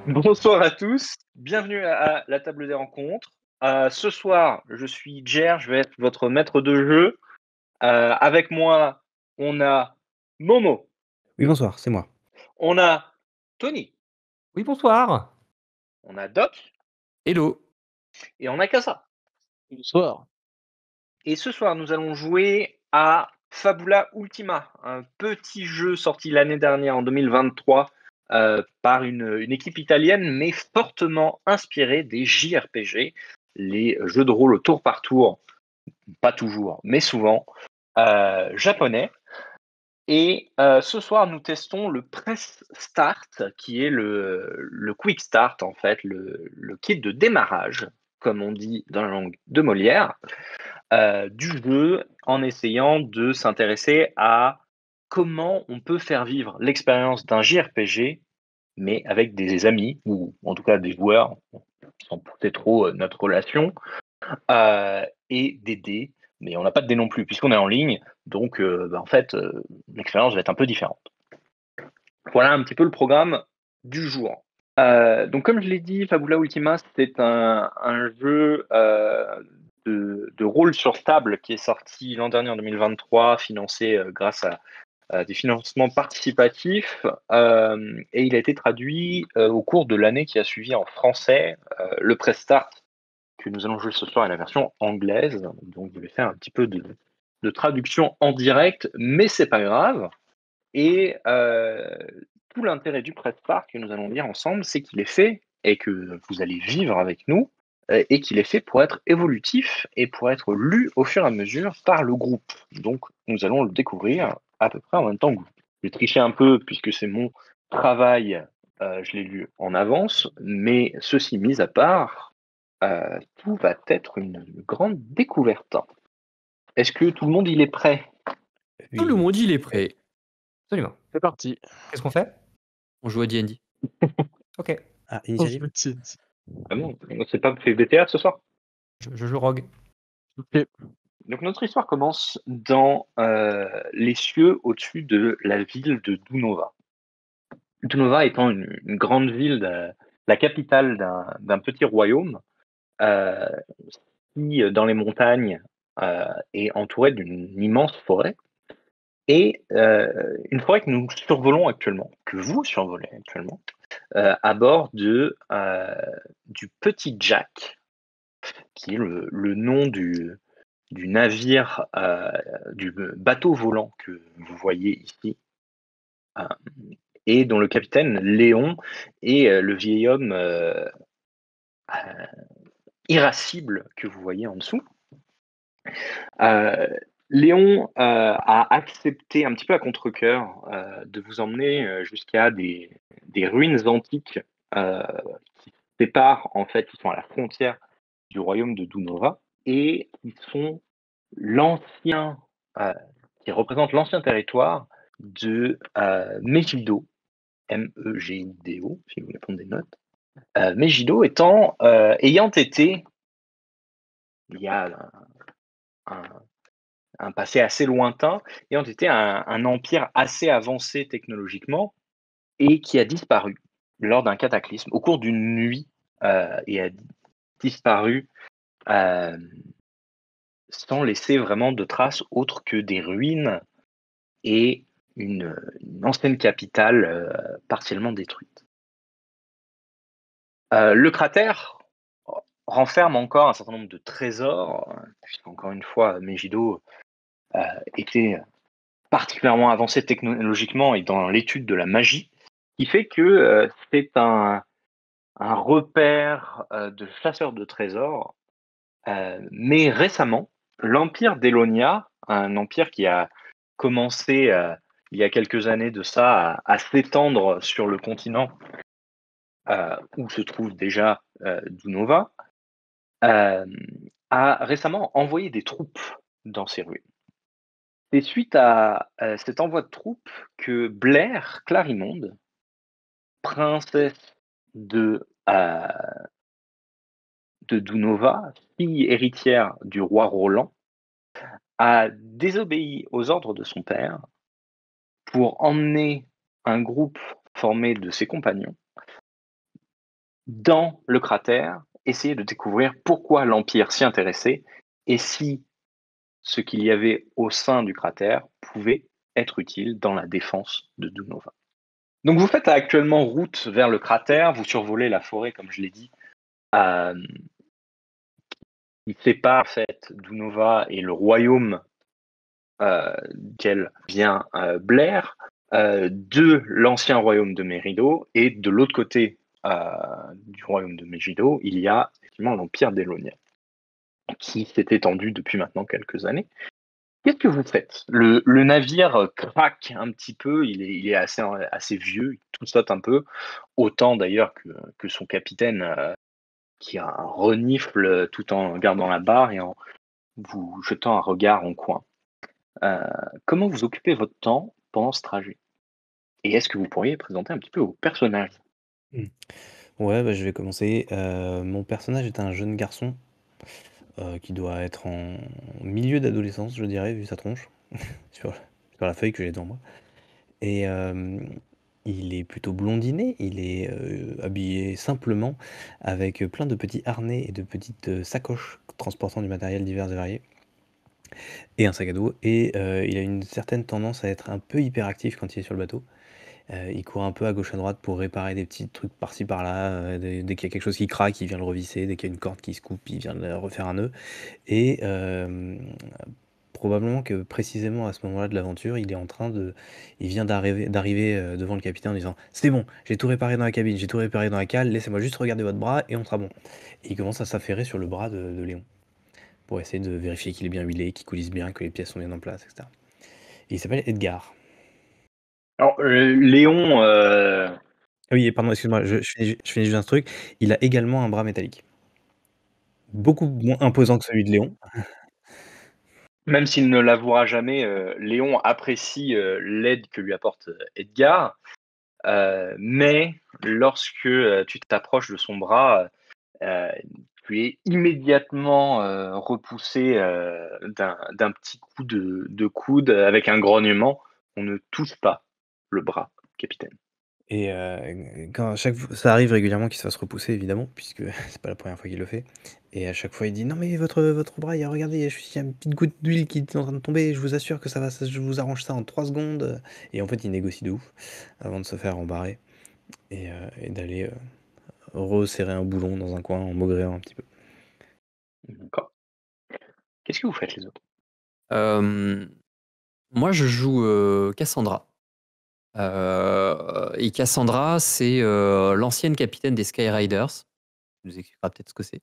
Bonsoir à tous, bienvenue à la table des rencontres. Ce soir, je suis Jer, je vais être votre maître de jeu. Avec moi, on a Momo, Oui, bonsoir, c'est moi. on a Tony, Oui, bonsoir. on a Doc Hello. et on a Kassa. Bonsoir. Et ce soir, nous allons jouer à Fabula Ultima, un petit jeu sorti l'année dernière en 2023 par une équipe italienne, mais fortement inspiré des JRPG, les jeux de rôle au tour par tour, pas toujours, mais souvent, japonais. Et ce soir, nous testons le Press Start, qui est le Quick Start, en fait, le kit de démarrage, comme on dit dans la langue de Molière, du jeu, en essayant de s'intéresser à comment on peut faire vivre l'expérience d'un JRPG, mais avec des amis, ou en tout cas des joueurs, sans pousser trop notre relation, et des dés, mais on n'a pas de dés non plus, puisqu'on est en ligne, donc en fait, l'expérience va être un peu différente. Voilà un petit peu le programme du jour. Donc comme je l'ai dit, Fabula Ultima, c'est un jeu de rôle sur table qui est sorti l'an dernier en 2023, financé grâce à des financements participatifs, et il a été traduit au cours de l'année qui a suivi en français. Le Press Start que nous allons jouer ce soir est la version anglaise, donc je vais faire un petit peu de traduction en direct, mais c'est pas grave. Et tout l'intérêt du Press Start que nous allons lire ensemble, c'est qu'il est fait, et que vous allez vivre avec nous, et qu'il est fait pour être évolutif et pour être lu au fur et à mesure par le groupe. Donc nous allons le découvrir à peu près en même temps que vous. J'ai triché un peu puisque c'est mon travail, je l'ai lu en avance, mais ceci mis à part, tout va être une grande découverte. Est-ce que tout le monde il est prêt? Tout le monde, il est prêt. Absolument. C'est parti. Qu'est-ce qu'on fait? On joue à D&D. Ok. Ah, initiative. Ah non, c'est pas fait BTA ce soir. Je joue Rogue. Ok. Donc notre histoire commence dans les cieux au-dessus de la ville de Dunova. Dunova étant une grande ville, la capitale d'un petit royaume, euh, qui dans les montagnes est entourée d'une immense forêt. Et une forêt que nous survolons actuellement, que vous survolez actuellement, à bord du Petit Jack, qui est le nom du navire, du bateau volant que vous voyez ici, euh, et dont le capitaine Léon est le vieil homme irascible que vous voyez en dessous. Léon a accepté un petit peu à contre-cœur de vous emmener jusqu'à des ruines antiques qui séparent, en fait, qui sont à la frontière du royaume de Dunova, et qui sont l'ancien, qui représente l'ancien territoire de Megiddo, M-E-G-I-D-O, si vous voulez prendre des notes. Megiddo ayant été, il y a un passé assez lointain, ayant été un empire assez avancé technologiquement et qui a disparu lors d'un cataclysme au cours d'une nuit, et a disparu sans laisser vraiment de traces autres que des ruines et une ancienne capitale partiellement détruite. Le cratère renferme encore un certain nombre de trésors, puisqu'encore une fois, Megiddo était particulièrement avancé technologiquement et dans l'étude de la magie, qui fait que c'est un repère de chasseurs de trésors. Mais récemment, l'empire d'Elonia, un empire qui a commencé il y a quelques années de ça à s'étendre sur le continent où se trouve déjà Dunova, a récemment envoyé des troupes dans ces ruines. C'est suite à cet envoi de troupes que Blair Clarimonde, princesse de Dunova, fille héritière du roi Roland, a désobéi aux ordres de son père pour emmener un groupe formé de ses compagnons dans le cratère, essayer de découvrir pourquoi l'Empire s'y intéressait et si ce qu'il y avait au sein du cratère pouvait être utile dans la défense de Dunova. Donc vous faites actuellement route vers le cratère, vous survolez la forêt, comme je l'ai dit, euh, qui sépare en fait Dunova et le royaume duquel vient Blair, de l'ancien royaume de Merido, et de l'autre côté du royaume de Megiddo, il y a effectivement l'empire d'Elonia, qui s'est étendu depuis maintenant quelques années. Qu'est-ce que vous faites? Le navire craque un petit peu, il est assez vieux, il tout saute un peu, autant d'ailleurs que son capitaine qui renifle tout en gardant la barre et en vous jetant un regard en coin. Comment vous occupez votre temps pendant ce trajet? Et est-ce que vous pourriez présenter un petit peu vos personnages? Mmh. Ouais, bah, je vais commencer. Mon personnage est un jeune garçon, qui doit être en milieu d'adolescence, je dirais, vu sa tronche, sur sur la feuille que j'ai devant moi et il est plutôt blondiné, il est, habillé simplement avec, plein de petits harnais et de petites, sacoches transportant du matériel divers et varié et un sac à dos et il a une certaine tendance à être un peu hyperactif quand il est sur le bateau. Il court un peu à gauche à droite pour réparer des petits trucs par-ci par-là, dès qu'il y a quelque chose qui craque, il vient le revisser, dès qu'il y a une corde qui se coupe, il vient de refaire un nœud et probablement que précisément à ce moment-là de l'aventure, il vient d'arriver, devant le capitaine en disant: «C'est bon, j'ai tout réparé dans la cabine, j'ai tout réparé dans la cale, laissez-moi juste regarder votre bras et on sera bon» et il commence à s'affairer sur le bras de Léon pour essayer de vérifier qu'il est bien huilé, qu'il coulisse bien, que les pièces sont bien en place et cetera et il s'appelle Edgar. Alors, Léon, Ah oui, pardon, excuse-moi, je finis juste un truc. Il a également un bras métallique. Beaucoup moins imposant que celui de Léon. même s'il ne l'avouera jamais, Léon apprécie l'aide que lui apporte Edgar, mais lorsque tu t'approches de son bras, euh, tu es immédiatement repoussé d'un petit coup de coude avec un grognement. On ne touche pas le bras, capitaine. Et quand à chaque fois ça arrive régulièrement qu'il se fasse repousser évidemment, puisque c'est pas la première fois qu'il le fait et à chaque fois il dit: «Non mais votre bras, regardez, il y a une petite goutte d'huile qui est en train de tomber, je vous assure que je vous arrange ça en 3 secondes», et en fait il négocie de ouf avant de se faire embarrer et d'aller, resserrer un boulon dans un coin en maugréant un petit peu. D'accord. Qu'est-ce que vous faites les autres? Euh, Moi, je joue Cassandra. Et Cassandra, c'est l'ancienne capitaine des Skyriders. Je vous expliquera peut-être ce que c'est.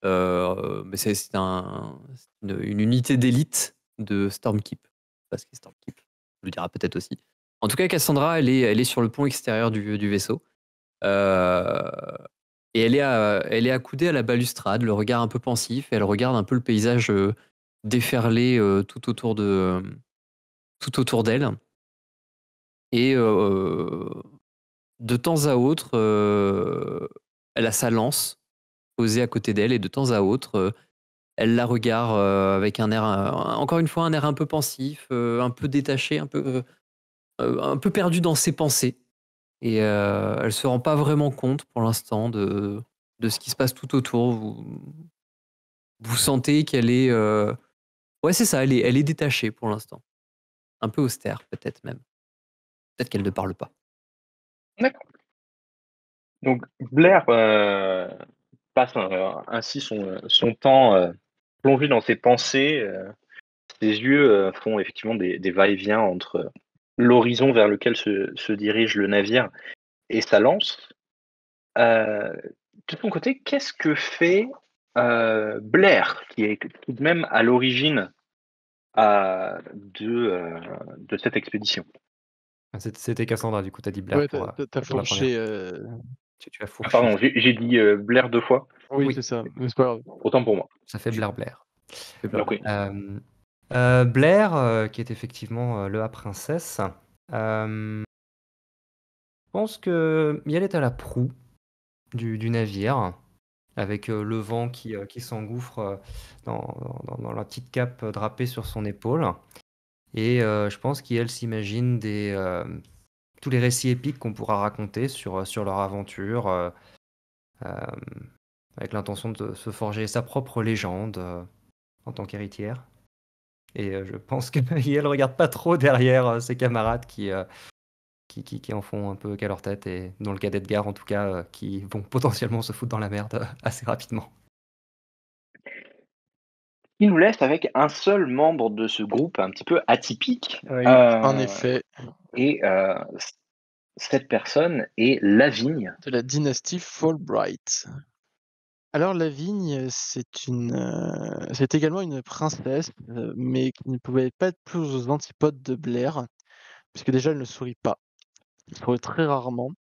Mais c'est une unité d'élite de Stormkeep. Parce que Stormkeep, je le dirai peut-être aussi. En tout cas, Cassandra, elle est sur le pont extérieur du vaisseau. Euh, et elle est accoudée à la balustrade, le regard un peu pensif. Et elle regarde un peu le paysage déferler tout autour d'elle. Et de temps à autre, elle a sa lance posée à côté d'elle. Et de temps à autre, elle la regarde avec un air, encore une fois, un air un peu pensif, un peu détaché, un peu perdu dans ses pensées. Et elle se rend pas vraiment compte pour l'instant de ce qui se passe tout autour. Vous sentez qu'elle est... ouais, c'est ça, elle est détachée pour l'instant. Un peu austère, peut-être même. Peut-être qu'elle ne parle pas. D'accord. Donc Blair passe ainsi son temps plongé dans ses pensées. Ses yeux font effectivement des va-et-vient entre l'horizon vers lequel se dirige le navire et sa lance. De ton côté, qu'est-ce que fait Blair, qui est tout de même à l'origine de cette expédition? Ah, c'était Cassandra, du coup, t'as dit Blair Ouais, pour, t'as pour la première. fourché. Tu as Ah, fourché. pardon, j'ai dit Blair 2 fois, Oui, Oui. c'est ça, mais c'est pas grave. autant pour moi. Ça fait Blair. C'est Blair. Donc oui. Blair, qui est effectivement le princesse, je pense que elle est à la proue du navire, avec le vent qui s'engouffre dans la petite cape drapée sur son épaule. Et je pense qu'elle s'imagine tous les récits épiques qu'on pourra raconter sur leur aventure, euh, avec l'intention de se forger sa propre légende en tant qu'héritière. Et je pense qu'elle ne regarde pas trop derrière ses camarades qui en font un peu qu'à leur tête, et dans le cas d'Edgar en tout cas, qui vont potentiellement se foutre dans la merde assez rapidement. Il nous laisse avec un seul membre de ce groupe un petit peu atypique. Oui, en effet, Et cette personne est Lavigne. de la dynastie Fulbright. Alors Lavigne, c'est également une princesse, mais qui ne pouvait pas être plus aux antipodes de Blair, puisque déjà elle ne sourit pas. Elle sourit très rarement,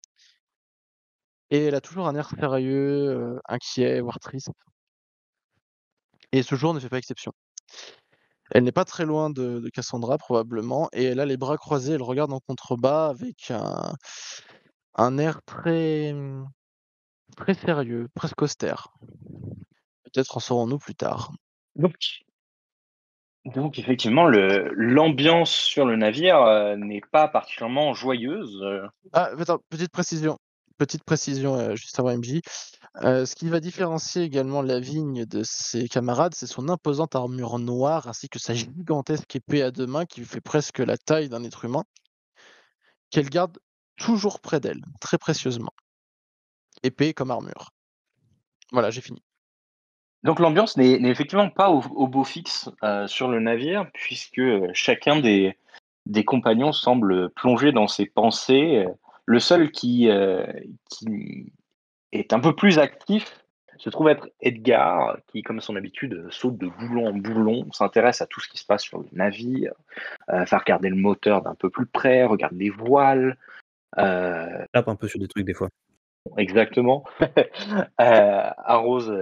et elle a toujours un air sérieux, inquiet, voire triste. Et ce jour ne fait pas exception. Elle n'est pas très loin de Cassandra probablement, et elle a les bras croisés, elle regarde en contrebas avec un air très, très sérieux, presque austère. Peut-être en saurons-nous plus tard. Donc effectivement, l'ambiance sur le navire n'est pas particulièrement joyeuse. Ah, attends, petite précision, juste avant MJ. Ce qui va différencier également Lavigne de ses camarades, c'est son imposante armure noire ainsi que sa gigantesque épée à 2 mains qui fait presque la taille d'un être humain, qu'elle garde toujours près d'elle, très précieusement. Épée comme armure. Voilà, j'ai fini. Donc l'ambiance n'est effectivement pas au beau fixe sur le navire, puisque chacun des compagnons semble plongé dans ses pensées. Le seul qui est un peu plus actif se trouve être Edgar, qui, comme à son habitude, saute de boulon en boulon, s'intéresse à tout ce qui se passe sur le navire, fait regarder le moteur d'un peu plus près, regarde les voiles, Tape un peu sur des trucs des fois. exactement, arrose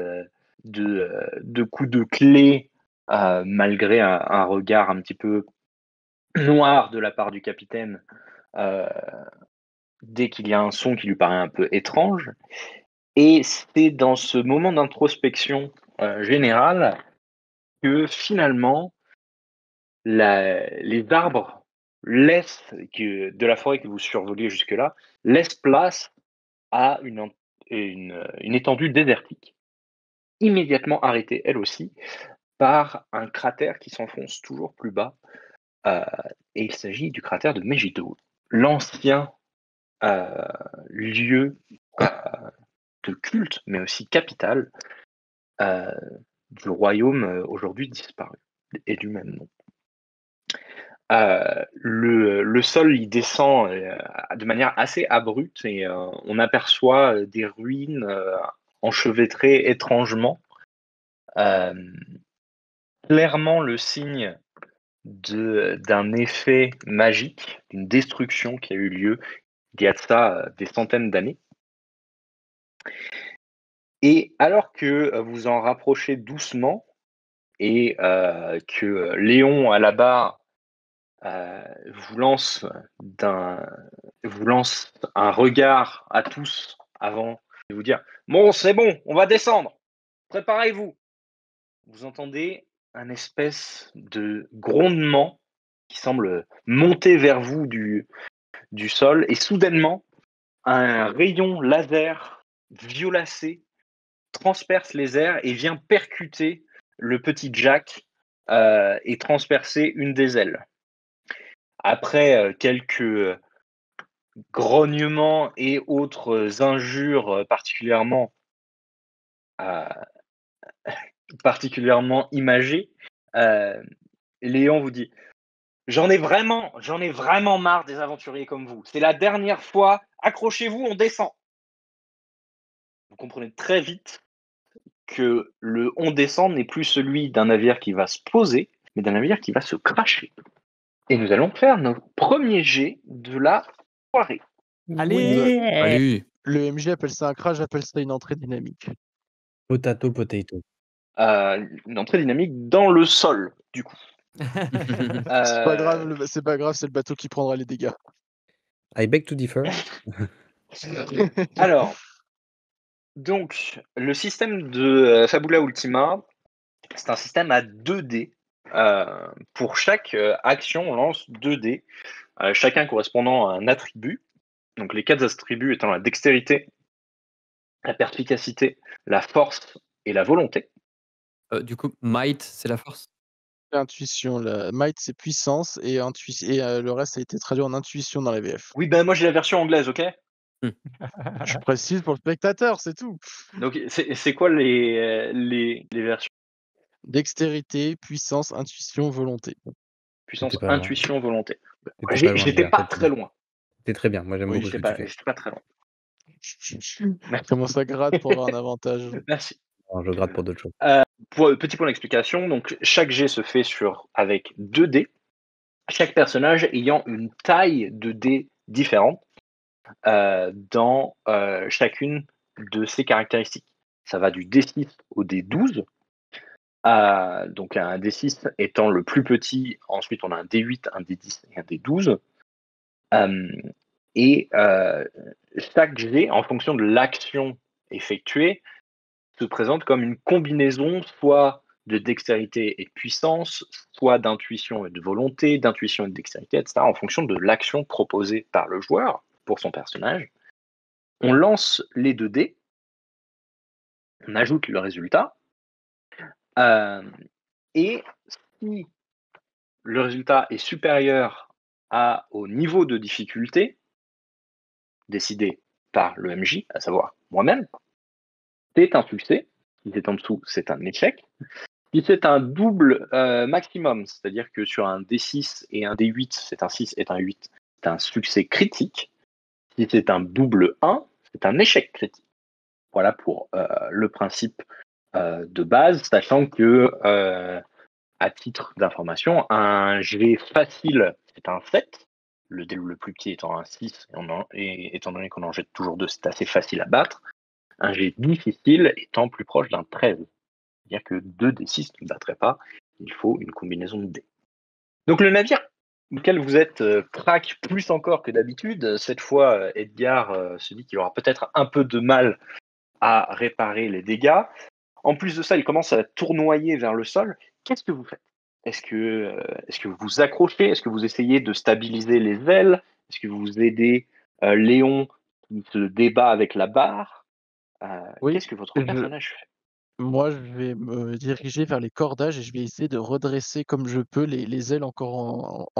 de coups de clé, malgré un regard un petit peu noir de la part du capitaine, dès qu'il y a un son qui lui paraît un peu étrange. Et c'est dans ce moment d'introspection générale que finalement les arbres de la forêt que vous survoliez jusque-là laissent place à une étendue désertique, immédiatement arrêtée elle aussi par un cratère qui s'enfonce toujours plus bas. Et il s'agit du cratère de Megiddo, l'ancien lieu de culte, mais aussi capitale du royaume aujourd'hui disparu et du même nom. Le sol il descend de manière assez abrupte et on aperçoit des ruines enchevêtrées étrangement. Clairement le signe d'un effet magique, d'une destruction qui a eu lieu il y a de ça des centaines d'années. Et alors que vous en rapprochez doucement et que Léon à la barre vous lance un regard à tous avant de vous dire « Bon, c'est bon, on va descendre, préparez-vous ». Vous entendez un espèce de grondement qui semble monter vers vous du sol et soudainement, un rayon laser violacé transperce les airs et vient percuter le petit Jack et transpercer une des ailes. Après quelques grognements et autres injures particulièrement imagées, Léon vous dit « J'en ai vraiment marre des aventuriers comme vous. C'est la dernière fois. Accrochez-vous, on descend. » Vous comprenez très vite que le on descend n'est plus celui d'un navire qui va se poser, mais d'un navire qui va se cracher. Et nous allons faire notre premier jet de la soirée. Allez. Le MJ appelle ça un crash, j'appelle ça une entrée dynamique. Potato. Une entrée dynamique dans le sol, du coup. C'est pas grave, c'est le bateau qui prendra les dégâts. I beg to differ. Alors, donc, le système de Fabula Ultima, c'est un système à 2 dés. Pour chaque action, on lance 2 dés, chacun correspondant à un attribut. Donc, les 4 attributs étant la dextérité, la perspicacité, la force et la volonté. Du coup, might, c'est la force? Intuition, la might, c'est puissance et le reste a été traduit en intuition dans la VF. Oui, ben moi j'ai la version anglaise, ok? Je précise pour le spectateur, c'est tout. Donc c'est quoi les versions? Dextérité, puissance, intuition, volonté. Puissance, T'étais pas loin. intuition, volonté. T'étais pas loin, J'étais Blair, pas t'étais très loin. très bien. Moi, j'aime Oui, beaucoup ce que tu fais. j'étais pas très loin. Comment ça gratte pour avoir un avantage? Merci. Alors, je gratte pour d'autres choses. Petit point d'explication, donc chaque jet se fait avec 2 dés, chaque personnage ayant une taille de dés différente dans chacune de ses caractéristiques. Ça va du D6 au D12. Donc un D6 étant le plus petit, ensuite on a un D8, un D10 et un D12. Chaque jet, en fonction de l'action effectuée, se présente comme une combinaison soit de dextérité et de puissance, soit d'intuition et de volonté, d'intuition et de dextérité, etc., en fonction de l'action proposée par le joueur pour son personnage. On lance les 2 dés, on ajoute le résultat, et si le résultat est supérieur au niveau de difficulté décidé par le MJ, à savoir moi-même, c'est un succès. Si c'est en dessous, c'est un échec. Si c'est un double maximum, c'est-à-dire que sur un D6 et un D8, c'est un 6 et un 8, c'est un succès critique. Si c'est un double 1, c'est un échec critique. Voilà pour le principe de base, sachant que, à titre d'information, un jet facile, c'est un 7, le dé le plus petit étant un 6, et étant donné qu'on en jette toujours 2, c'est assez facile à battre. Un jet difficile étant plus proche d'un 13. C'est-à-dire que 2 des 6 ne battraient pas, il faut une combinaison de dés. Donc le navire auquel vous êtes craque plus encore que d'habitude. Cette fois, Edgar se dit qu'il aura peut-être un peu de mal à réparer les dégâts. En plus de ça, il commence à tournoyer vers le sol. Qu'est-ce que vous faites? Est-ce que vous vous accrochez? Est-ce que vous essayez de stabiliser les ailes? Est-ce que vous aidez Léon qui se débat avec la barre? Oui, Qu'est-ce que votre personnage fait? moi, je vais me diriger vers les cordages et je vais essayer de redresser comme je peux les ailes encore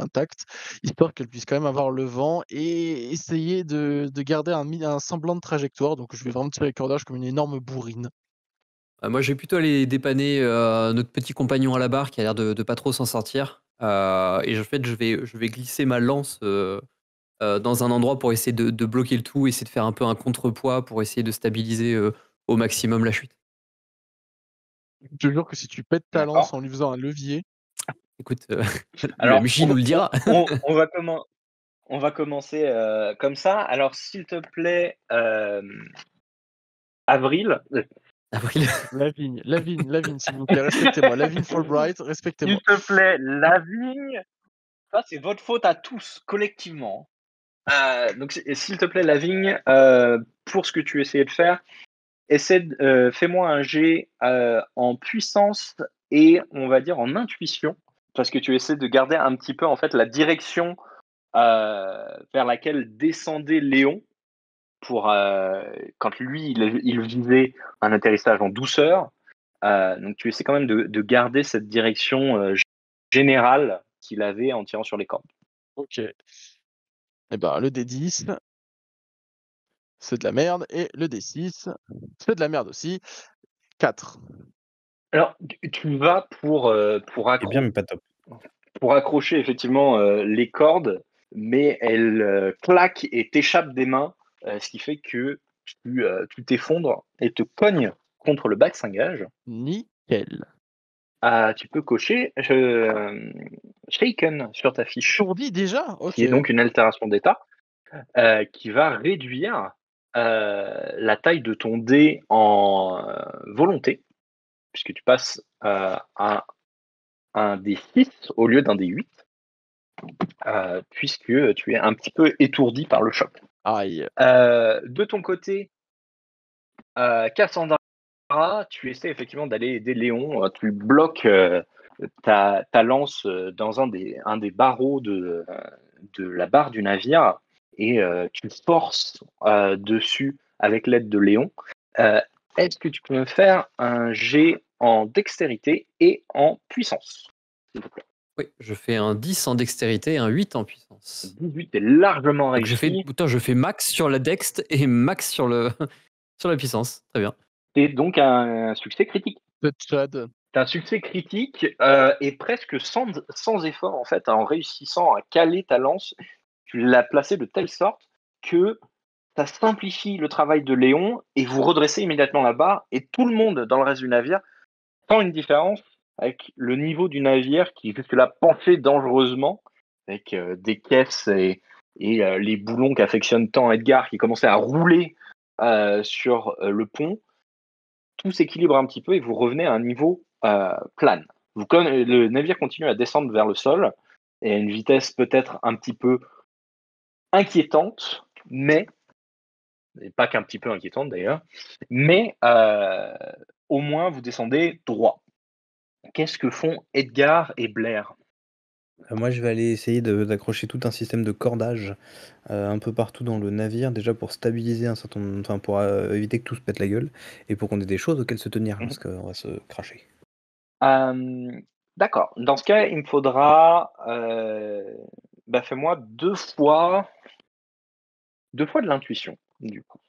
intactes, histoire qu'elles puissent quand même avoir le vent et essayer de garder un semblant de trajectoire. Donc je vais vraiment tirer les cordages comme une énorme bourrine. Moi, je vais plutôt aller dépanner, notre petit compagnon à la barre qui a l'air de pas trop s'en sortir, et en fait, je vais glisser ma lance, dans un endroit pour essayer de bloquer le tout, essayer de faire un peu un contrepoids pour essayer de stabiliser, au maximum la chute. Je te jure que si tu pètes ta lance D'accord. en lui faisant un levier, Écoute, le Alors, MJ nous le dira. on va commencer comme ça. Alors, s'il te plaît, Avril, Avril. Lavigne, s'il vous plaît, respectez-moi. Lavigne Fulbright, s'il respectez-moi. te plaît, Lavigne, ça c'est votre faute à tous, collectivement. Donc, s'il te plaît, Lavigne, pour ce que tu essayais de faire, fais-moi un jet en puissance et on va dire en intuition, parce que tu essaies de garder un petit peu en fait la direction vers laquelle descendait Léon pour quand lui il visait un atterrissage en douceur. Donc tu essaies quand même de garder cette direction générale qu'il avait en tirant sur les cordes. Ok. Eh ben, le D10, c'est de la merde. Et le D6, c'est de la merde aussi. 4. Alors tu vas C'est bien, mais pas top. pour accrocher effectivement les cordes, mais elles claquent et t'échappent des mains, ce qui fait que tu t'effondres et te cognes contre le bastingage. Nickel. Tu peux cocher Shaken sur ta fiche, Tourdi déjà? Ok. qui est donc une altération d'état, qui va réduire la taille de ton dé en volonté, puisque tu passes à un D6 au lieu d'un D8, puisque tu es un petit peu étourdi par le choc. Aïe. De ton côté, Cassandra, tu essaies effectivement d'aller aider Léon. Tu bloques ta lance dans un des barreaux de la barre du navire et tu forces dessus avec l'aide de Léon. Est-ce que tu peux me faire un jet en dextérité et en puissance, s'il te plaît? Oui, je fais un 10 en dextérité et un 8 en puissance. 18 est largement Donc réussi. je fais max sur la dext et max sur la puissance. Très bien. C'est donc un succès critique. Le Tchad. C'est un succès critique et presque sans effort, en fait, en réussissant à caler ta lance, tu l'as placée de telle sorte que ça simplifie le travail de Léon et vous redressez immédiatement la barre et tout le monde dans le reste du navire sent une différence avec le niveau du navire qui jusque-là penchait dangereusement avec des caisses et les boulons qu'affectionne tant Edgar qui commençaient à rouler sur le pont. Tout s'équilibre un petit peu et vous revenez à un niveau plane. Le navire continue à descendre vers le sol et à une vitesse peut-être un petit peu inquiétante, mais et pas qu'un petit peu inquiétante d'ailleurs, mais au moins vous descendez droit. Qu'est-ce que font Edgar et Blair? Moi, je vais aller essayer d'accrocher tout un système de cordage un peu partout dans le navire, déjà pour stabiliser un certain nombre, enfin pour éviter que tout se pète la gueule et pour qu'on ait des choses auxquelles se tenir parce qu'on va se cracher. D'accord. Dans ce cas, il me faudra. Fais-moi deux fois de l'intuition, du coup.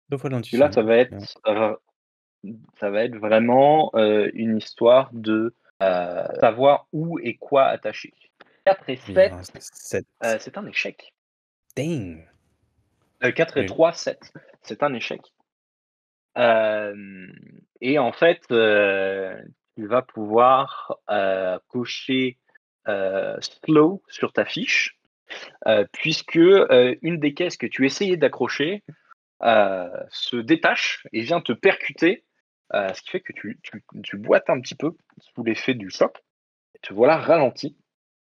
2 fois de Et l'intuition. là, ça va être vraiment une histoire de savoir où et quoi attacher. 4 et 7, Bien, 7. c'est un échec. Dang! 4 et Oui. 3, 7. C'est un échec. Et en fait, tu vas pouvoir cocher slow sur ta fiche, puisque une des caisses que tu essayais d'accrocher se détache et vient te percuter, ce qui fait que tu boites un petit peu sous l'effet du choc, et te voilà ralenti.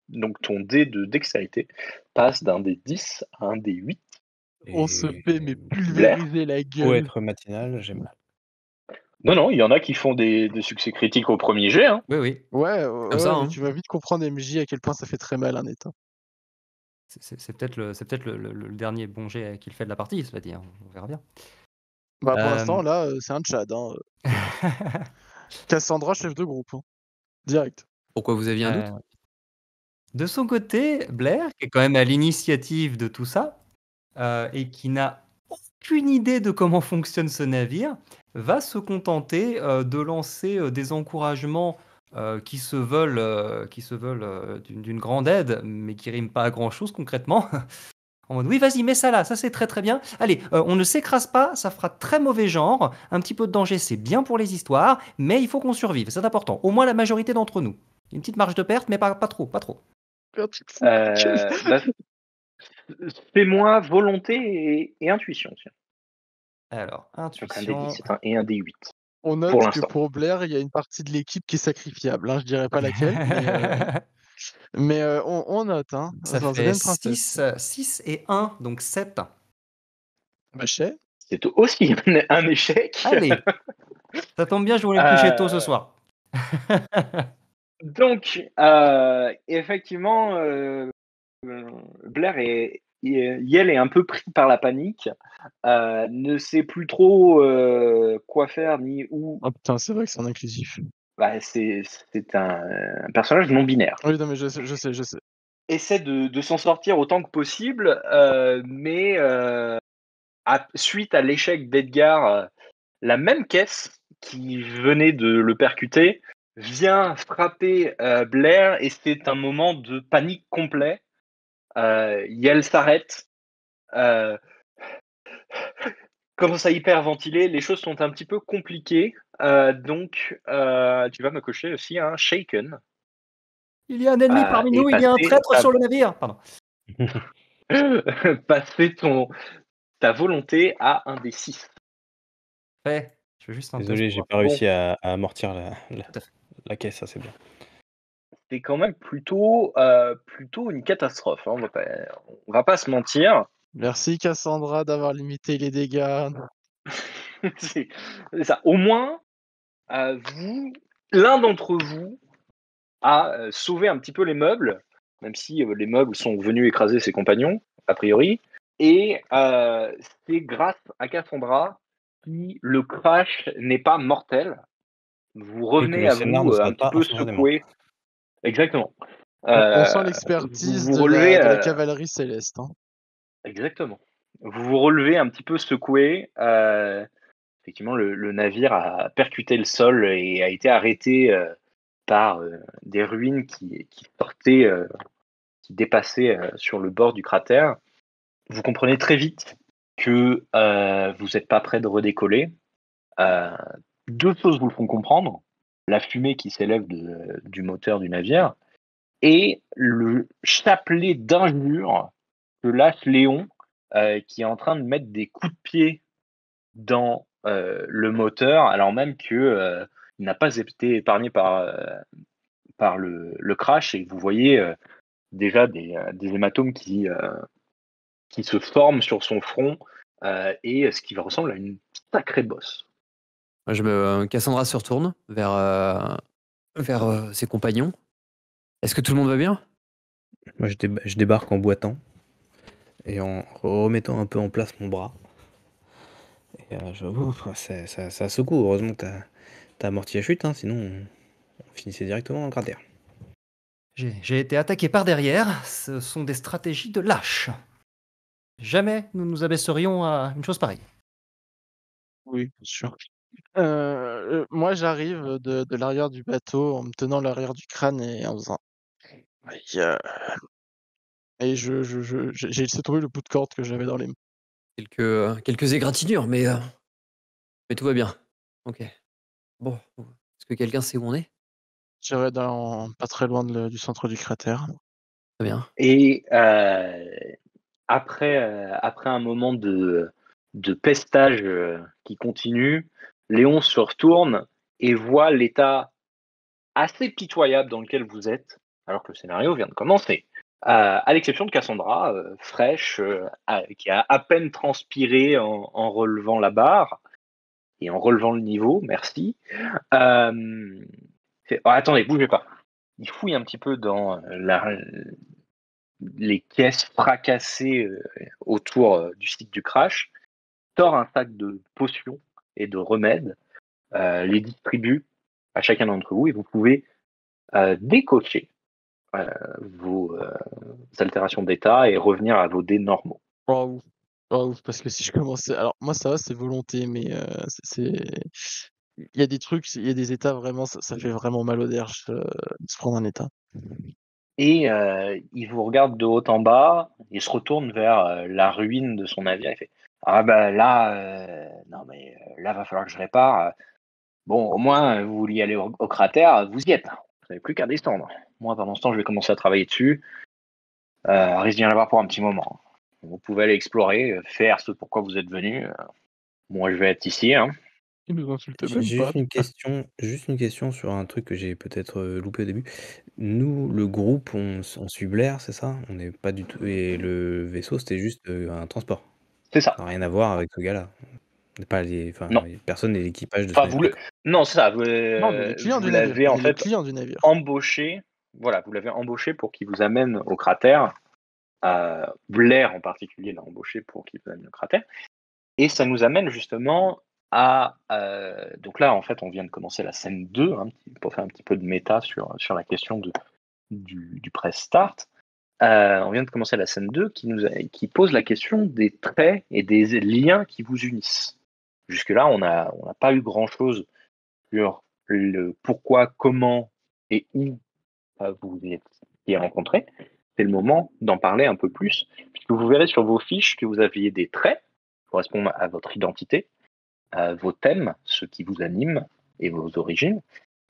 Donc ton dé de dextérité passe d'un dé 10 à un dé 8. On se fait mais Blair. pulvériser la Pour gueule. être matinal, j'ai mal. Non, il y en a qui font des succès critiques au premier jet. Hein. Oui, oui. Ouais, ça, mais hein. tu vas vite comprendre MJ à quel point ça fait très mal un état. C'est peut-être le dernier bon jet qu'il fait de la partie, cela dit. Hein. On verra bien. Bah pour l'instant là, c'est un Tchad. Hein. Cassandra, chef de groupe. Hein. Direct. Pourquoi vous aviez un doute? De son côté, Blair, qui est quand même à l'initiative de tout ça, et qui n'a aucune idée de comment fonctionne ce navire, va se contenter de lancer des encouragements qui se veulent d'une grande aide, mais qui riment pas à grand-chose concrètement. En mode, oui, vas-y, mets ça là, ça c'est très très bien. Allez, on ne s'écrase pas, ça fera très mauvais genre. Un petit peu de danger, c'est bien pour les histoires, mais il faut qu'on survive, c'est important. Au moins la majorité d'entre nous. Une petite marge de perte, mais pas trop, pas trop. Fais-moi volonté et intuition. Tiens. Alors, Donc un dé intuition. 10 et un dé 8. On Pour note que l'instant. pour Blair, il y a une partie de l'équipe qui est sacrifiable. Hein. Je dirais pas laquelle, mais on note. Hein. Ça Enfin, fait bien une princesse. 6 et 1, donc 7. Machet. C'est aussi un échec. Allez, ça tombe bien, je voulais me coucher tôt ce soir. Donc, effectivement, Blair Yel est un peu pris par la panique, ne sait plus trop quoi faire ni où. Oh putain, c'est vrai que c'est un inclusif. C'est un personnage non binaire. Oui, non, mais je sais. Essaie de s'en sortir autant que possible, mais suite à l'échec d'Edgar, la même caisse qui venait de le percuter vient frapper Blair et c'est un moment de panique complet. Yel s'arrête, commence à hyperventiler, les choses sont un petit peu compliquées, donc tu vas me cocher aussi un shaken. Il y a un ennemi parmi nous, il y a un traître sur le navire. Pardon. Passer ta volonté à un des 6. Ouais, je veux juste un Désolé, test j'ai pour pas réussi à amortir Tout à fait. la caisse, ça c'est bien. C'est quand même plutôt une catastrophe. Hein. On va pas se mentir. Merci Cassandra d'avoir limité les dégâts. c'est ça. Au moins, l'un d'entre vous a sauvé un petit peu les meubles, même si les meubles sont venus écraser ses compagnons, a priori. Et c'est grâce à Cassandra si le crash n'est pas mortel. Vous Et que revenez le à scénar vous ne un soit petit pas peu instantanément. secoué. Exactement. On sent Vous l'expertise vous de relevez. la cavalerie céleste. Hein. Exactement. Vous vous relevez un petit peu secoué. Effectivement, le navire a percuté le sol et a été arrêté par des ruines qui sortaient, qui dépassaient sur le bord du cratère. Vous comprenez très vite que vous n'êtes pas prêt de redécoller. Deux choses vous le font comprendre. La fumée qui s'élève du moteur du navire et le chapelet d'injures que lâche Léon qui est en train de mettre des coups de pied dans le moteur alors même que il n'a pas été épargné par le crash et vous voyez déjà des hématomes qui se forment sur son front et ce qui ressemble à une sacrée bosse. Cassandra se retourne vers ses compagnons. Est-ce que tout le monde va bien? Moi, je débarque en boitant et en remettant un peu en place mon bras. Et ça secoue. Heureusement que t'as amorti la chute, hein, sinon on finissait directement dans le cratère. J'ai été attaqué par derrière. Ce sont des stratégies de lâche. Jamais nous nous abaisserions à une chose pareille. Oui, bien sûr. Moi, j'arrive de l'arrière du bateau en me tenant l'arrière du crâne et en faisant. Aïe, et j'ai laissé tomber le bout de corde que j'avais dans les mains. Quelques égratignures, mais tout va bien. Ok. Bon, est-ce que quelqu'un sait où on est? J'irai pas très loin du centre du cratère. Très bien. Et après un moment de pestage qui continue, Léon se retourne et voit l'état assez pitoyable dans lequel vous êtes, alors que le scénario vient de commencer. À l'exception de Cassandra, fraîche, qui a à peine transpiré en relevant la barre et en relevant le niveau, merci. Attendez, bougez pas. Il fouille un petit peu dans les caisses fracassées autour du site du crash, sort un sac de potions et de remèdes, les distribue à chacun d'entre vous et vous pouvez décocher vos altérations d'état et revenir à vos dés normaux. Waouh! Waouh! Parce que si je commençais alors moi ça va, c'est volonté, mais il y a des trucs, il y a des états vraiment, ça fait vraiment mal au derche, de se prendre un état. Et il vous regarde de haut en bas, il se retourne vers la ruine de son navire, il fait ah bah là, non mais là va falloir que je répare. Bon, au moins vous vouliez aller au cratère, vous y êtes. Vous n'avez plus qu'à descendre. Moi pendant ce temps je vais commencer à travailler dessus. Risque d'y en avoir pour un petit moment. Vous pouvez aller explorer, faire ce pourquoi vous êtes venu. Moi je vais être ici. Hein. Il nous insulte J'ai même pas. juste une question sur un truc que j'ai peut-être loupé au début. Nous, le groupe, on suit Blair, c'est ça? On n'est pas du tout. Et le vaisseau, c'était juste un transport. C'est Ça ça. n'a rien à voir avec ce gars-là. Pas Non. personne n'est l'équipage de ce Enfin, navire. non, c'est ça. Non, on est les clients Vous du navire, l'avez on en est les fait clients du navire. embauché. Voilà, vous l'avez embauché pour qu'il vous amène au cratère. Blair en particulier l'a embauché pour qu'il vous amène au cratère. Et ça nous amène justement à. Donc là, en fait, on vient de commencer la scène 2 pour faire un petit peu de méta sur la question du press start. On vient de commencer la scène 2 qui pose la question des traits et des liens qui vous unissent. Jusque-là, on n'a pas eu grand-chose sur le pourquoi, comment et où vous vous étiez rencontrés. C'est le moment d'en parler un peu plus, puisque vous verrez sur vos fiches que vous aviez des traits qui correspondent à votre identité, à vos thèmes, ceux qui vous animent et vos origines.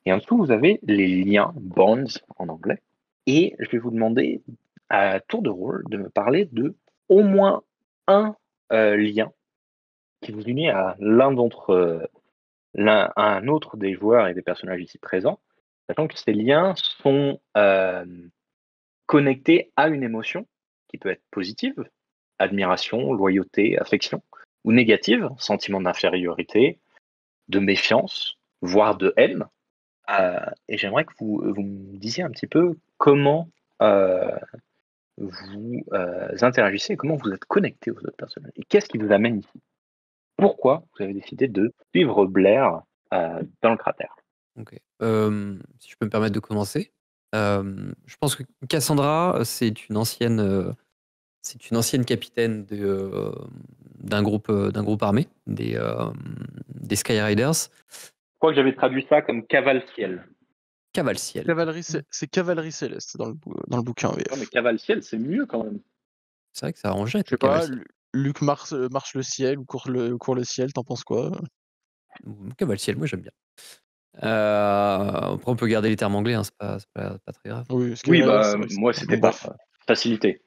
Et en dessous, vous avez les liens, bonds en anglais. Et je vais vous demander, à tour de rôle, de me parler de au moins un lien qui vous unit à un autre des joueurs et des personnages ici présents, sachant que ces liens sont connectés à une émotion qui peut être positive, admiration, loyauté, affection, ou négative, sentiment d'infériorité, de méfiance, voire de haine. Et j'aimerais que vous me disiez un petit peu comment vous interagissez et comment vous êtes connecté aux autres personnages. Et qu'est-ce qui vous amène ici? Pourquoi vous avez décidé de suivre Blair dans le cratère? Ok. Si je peux me permettre de commencer, je pense que Cassandra, c'est une ancienne capitaine d'un groupe armé, des Skyriders. Je crois que j'avais traduit ça comme cavale-ciel. Cavale-ciel. C'est Cavalerie Céleste dans le bouquin en Non, mais VF. cavale-ciel, c'est mieux quand même. C'est vrai que ça arrangerait Je sais être pas, Cavale-ciel. Luc marche le ciel ou court le ciel, t'en penses quoi? Cavale-ciel, moi j'aime bien. Après, on peut garder les termes anglais, hein, c'est pas très grave. Oui, Oui, Skyrider, c'est vrai que moi, c'est c'était bon, par bref. facilité.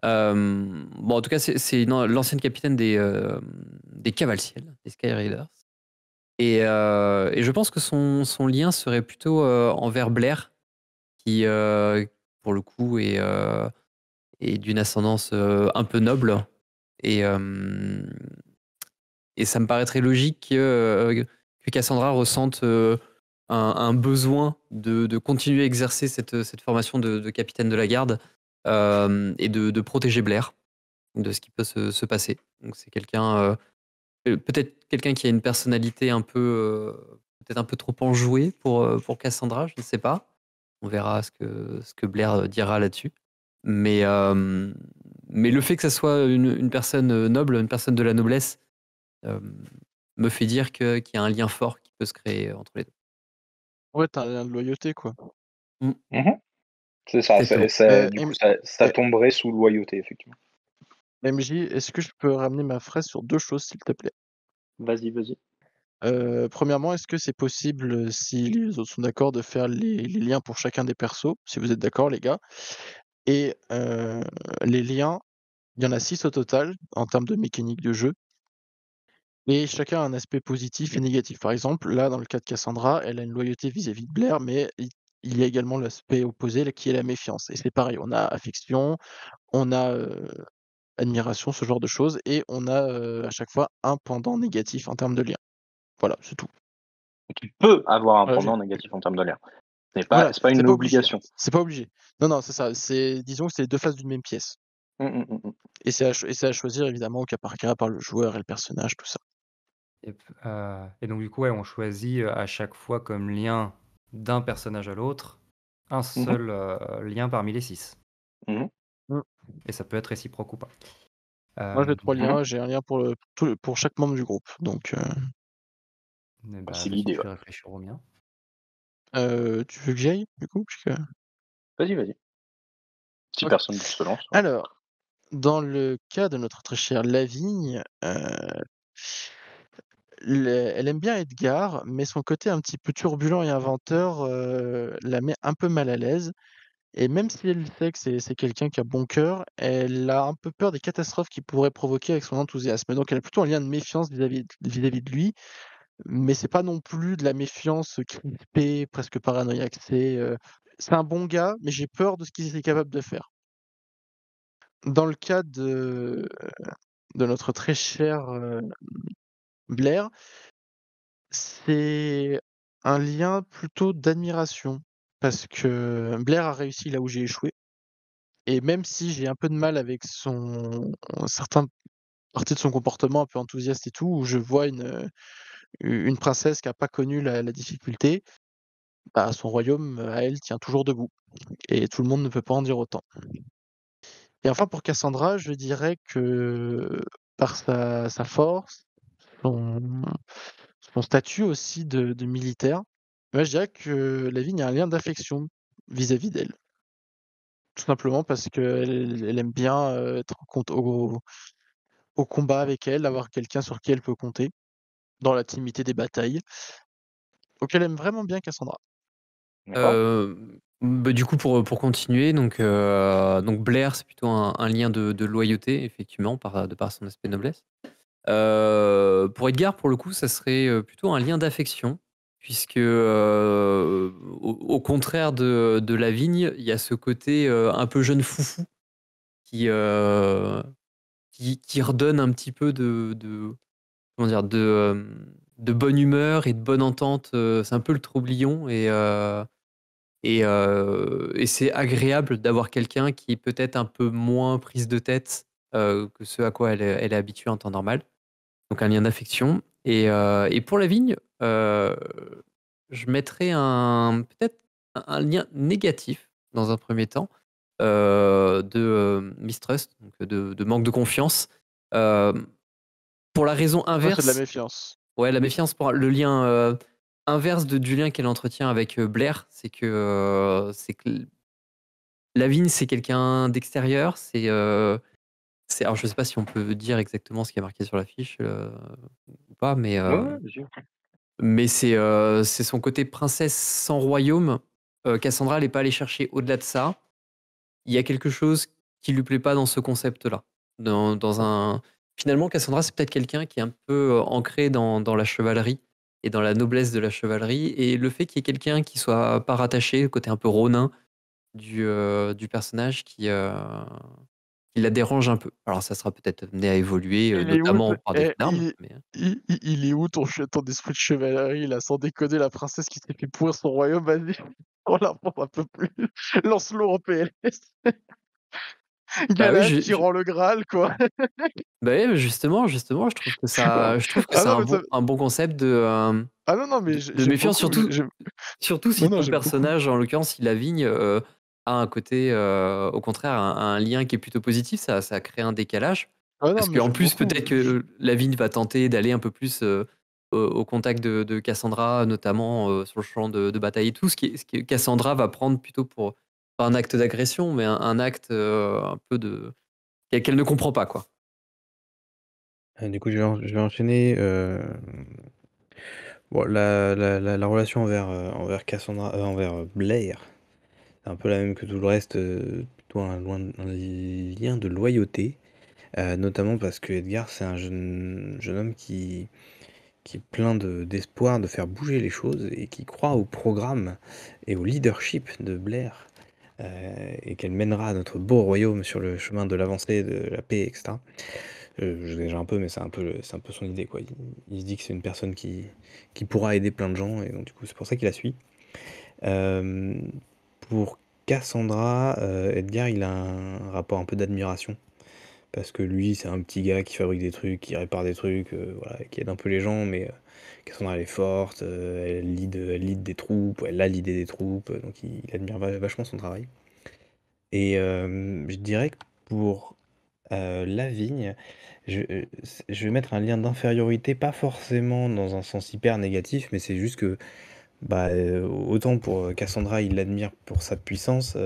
Bon, en tout cas, c'est l'ancienne capitaine des Cavale-ciel, des Skyriders. Et je pense que son lien serait plutôt envers Blair, qui, pour le coup, est d'une ascendance un peu noble. Et ça me paraîtrait logique que Cassandra ressente un besoin de continuer à exercer cette formation de capitaine de la garde et de protéger Blair de ce qui peut se passer. Donc c'est quelqu'un, peut-être quelqu'un qui a une personnalité un peu, peut-être un peu trop enjouée pour Cassandra, je ne sais pas. On verra ce que Blair dira là-dessus. Mais le fait que ça soit une personne noble, une personne de la noblesse, me fait dire qu'il y a un lien fort qui peut se créer entre les deux. Ouais, t'as un lien de loyauté, quoi. Mhm. C'est ça, Exactement. du coup, ça tomberait sous loyauté, effectivement. MJ, est-ce que je peux ramener ma phrase sur 2 choses, s'il te plaît? Vas-y, vas-y. Premièrement, est-ce que c'est possible, si les autres sont d'accord, de faire les liens pour chacun des persos? Si vous êtes d'accord, les gars. Et les liens, il y en a 6 au total, en termes de mécanique de jeu. Et chacun a un aspect positif et négatif. Par exemple, là, dans le cas de Cassandra, elle a une loyauté vis-à-vis de Blair, mais il y a également l'aspect opposé, là, qui est la méfiance. Et c'est pareil, on a affection, on a admiration, ce genre de choses, et on a à chaque fois un pendant négatif en termes de lien. Voilà, c'est tout. Tu peux avoir un Voilà, pendant négatif en termes de l'air. C'est voilà, pas c'est une pas obligé, hein. obligation. C'est pas obligé. Non, non, c'est ça. Disons que c'est les 2 faces d'une même pièce. Et c'est à choisir évidemment au cas par cas par le joueur et le personnage, tout ça. Et donc du coup, ouais, on choisit à chaque fois comme lien d'un personnage à l'autre un seul lien parmi les 6. Mhm. Mmh. Et ça peut être réciproque ou pas. Moi, j'ai 3 Mhm. liens, j'ai un lien pour chaque membre du groupe. Donc, Eh bah, C'est vas-y, l'idée, je ouais. vais réfléchir au mien. tu veux que j'y aille, du coup? Puisque Vas-y, vas-y. Si OK. personne d'autre se lance. Ouais. Alors, dans le cas de notre très chère Lavigne, elle aime bien Edgar, mais son côté un petit peu turbulent et inventeur, la met un peu mal à l'aise. Et même si elle sait que c'est quelqu'un qui a bon cœur, elle a un peu peur des catastrophes qu'il pourrait provoquer avec son enthousiasme. Donc elle a plutôt un lien de méfiance vis-à-vis de lui, mais c'est pas non plus de la méfiance crispée, presque paranoïaque. C'est un bon gars, mais j'ai peur de ce qu'il est capable de faire. Dans le cas de notre très cher, Blair, c'est un lien plutôt d'admiration parce que Blair a réussi là où j'ai échoué. Et même si j'ai un peu de mal avec certaines parties de son comportement un peu enthousiaste et tout, où je vois une princesse qui a pas connu la difficulté, bah, son royaume, à elle, tient toujours debout et tout le monde ne peut pas en dire autant. Et enfin pour Cassandra, je dirais que par sa force, son son statut aussi de militaire, ouais, je dirais que Lavigne a un lien d'affection vis-à-vis d'elle. Tout simplement parce qu'elle aime bien, être au combat avec elle, avoir quelqu'un sur qui elle peut compter, dans l'intimité des batailles. Donc elle aime vraiment bien Cassandra. D'accord. Bah, du coup, pour continuer, donc Blair, c'est plutôt un lien de loyauté, effectivement, de par son aspect noblesse. Pour Edgar, pour le coup, ça serait plutôt un lien d'affection, puisque au contraire de Lavigne, il y a ce côté un peu jeune foufou qui, qui redonne un petit peu comment dire, de bonne humeur et de bonne entente. C'est un peu le troublion Et c'est agréable d'avoir quelqu'un qui est peut-être un peu moins prise de tête que ce à quoi elle est habituée en temps normal. Donc un lien d'affection. Et pour la vigne, je mettrais peut-être un lien négatif dans un premier temps de mistrust, donc de manque de confiance. Euh, pour la raison Moi, c'est de la inverse, méfiance. ouais, la méfiance pour le lien inverse du lien qu'elle entretient avec Blair, c'est que Lavigne, c'est quelqu'un d'extérieur. Alors, je sais pas si on peut dire exactement ce qui est marqué sur la fiche ou pas, Ouais, bien sûr. mais c'est son côté princesse sans royaume. Cassandra, elle n'est pas allée chercher au-delà de ça. Il y a quelque chose qui lui plaît pas dans ce concept-là. Finalement, Cassandra, c'est peut-être quelqu'un qui est un peu ancré dans la chevalerie et dans la noblesse de la chevalerie. Et le fait qu'il y ait quelqu'un qui soit pas rattaché, le côté un peu ronin du personnage qui la dérange un peu. Alors, ça sera peut-être amené à évoluer, Il est où, notamment par des flammes. Mais... il est où ton esprit de chevalerie, là, sans déconner, la princesse qui s'est fait pourrir son royaume, vas-y, on la prend un peu plus. Lance-le en PLS. Bah oui, Galad qui rend le Graal, quoi. bah oui, justement, je trouve que Ah c'est non, mais ça... un bon concept Ah non, non, mais de j'aime méfiance, beaucoup. surtout si Non, non, ton j'aime beaucoup. personnage, en l'occurrence, si Lavigne, a un côté, au contraire, un lien qui est plutôt positif, ça crée un décalage. Ah non, Parce mais qu'en j'aime plus, beaucoup. peut-être que Lavigne va tenter d'aller un peu plus au contact de Cassandra, notamment sur le champ de bataille et tout, ce qui Cassandra va prendre plutôt pour pas un acte d'agression, mais un acte un peu qu'elle ne comprend pas, quoi. Du coup, je vais enchaîner. Bon, la relation envers Cassandra, envers Blair, c'est un peu la même que tout le reste, plutôt un lien de loyauté, notamment parce que Edgar, c'est un jeune homme qui est plein d'espoir de faire bouger les choses et qui croit au programme et au leadership de Blair, et qu'elle mènera notre beau royaume sur le chemin de l'avancée, de la paix, etc. J'exagère un peu, mais c'est un peu son idée, quoi. Il se dit que c'est une personne qui pourra aider plein de gens, et donc du coup, c'est pour ça qu'il la suit. Euh, pour Cassandra, Edgar, il a un rapport un peu d'admiration, parce que lui, c'est un petit gars qui fabrique des trucs, qui répare des trucs, voilà, qui aide un peu les gens, mais Cassandra, elle est forte, elle lead des troupes, elle a l'idée des troupes, donc il admire vachement son travail. Et je dirais que pour Lavigne, je vais mettre un lien d'infériorité, pas forcément dans un sens hyper négatif, mais c'est juste que bah, autant pour Cassandra, il l'admire pour sa puissance,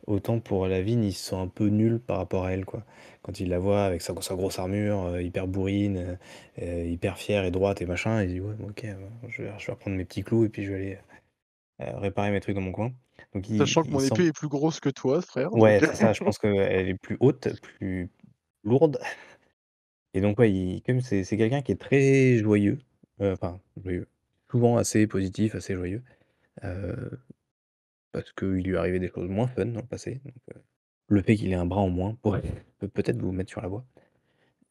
autant pour Lavigne, il se sent un peu nul par rapport à elle, quoi. Quand il la voit avec sa grosse armure, hyper bourrine, hyper fière et droite et machin, il dit ouais, ok, je vais reprendre mes petits clous et puis je vais aller réparer mes trucs dans mon coin. Donc Sachant que il mon sent. épée est plus grosse que toi, frère, Ouais, donc... c'est ça, je pense qu'elle est plus haute, plus lourde. Et donc, ouais, comme c'est quelqu'un qui est très joyeux, enfin, joyeux, souvent assez positif, assez joyeux, heu, parce qu'il lui arrivait des choses moins fun dans le passé, donc le fait qu'il ait un bras en moins pourrait peut peut-être vous mettre sur la voie.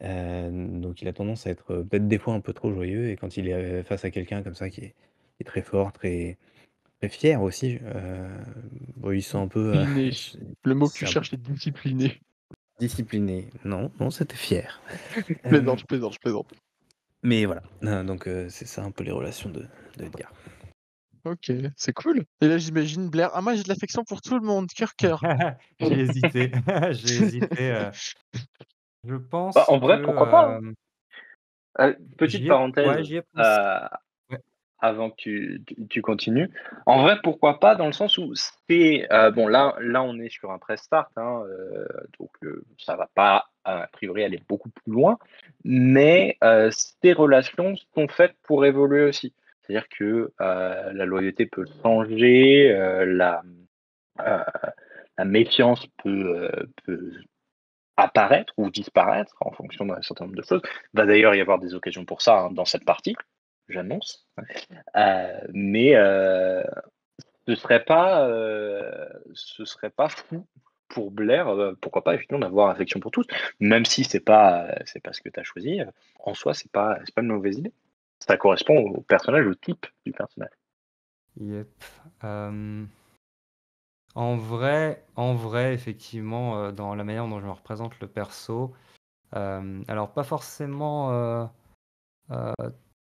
Donc il a tendance à être, peut-être des fois un peu trop joyeux, et quand il est, face à quelqu'un comme ça qui est très fort, très fier aussi, bon, il se sent un peu, Discipliné. Le mot que tu c'est un peu cherches, c'est discipliné. discipliné. Non, non, c'était fier. Je Hem plaisante, je plaisante, je plaisante. Mais voilà, donc c'est ça un peu les relations de Edgar. Ok, c'est cool. Et là, j'imagine Blair. Ah, moi, j'ai de l'affection pour tout le monde, cœur. J'ai hésité, j'ai hésité, je Bah, pense en que, vrai, pourquoi pas, hein. Petite ouais, parenthèse, j'y ai pensé. Ouais. avant que tu continues. En vrai, pourquoi pas, dans le sens où c'est bon, là on est sur un press start, hein, donc ça va pas a priori aller beaucoup plus loin, mais ces relations sont faites pour évoluer aussi. C'est-à-dire que la loyauté peut changer, euh, la méfiance peut apparaître ou disparaître en fonction d'un certain nombre de choses. Il va d'ailleurs y avoir des occasions pour ça, hein, dans cette partie, j'annonce. Mais ce serait pas fou pour Blair, pourquoi pas effectivement d'avoir affection pour tous, même si c'est pas ce que tu as choisi. En soi, c'est pas une mauvaise idée. Ça correspond au personnage, au type du personnage. Yep. En vrai, effectivement, dans la manière dont je me représente le perso, alors pas forcément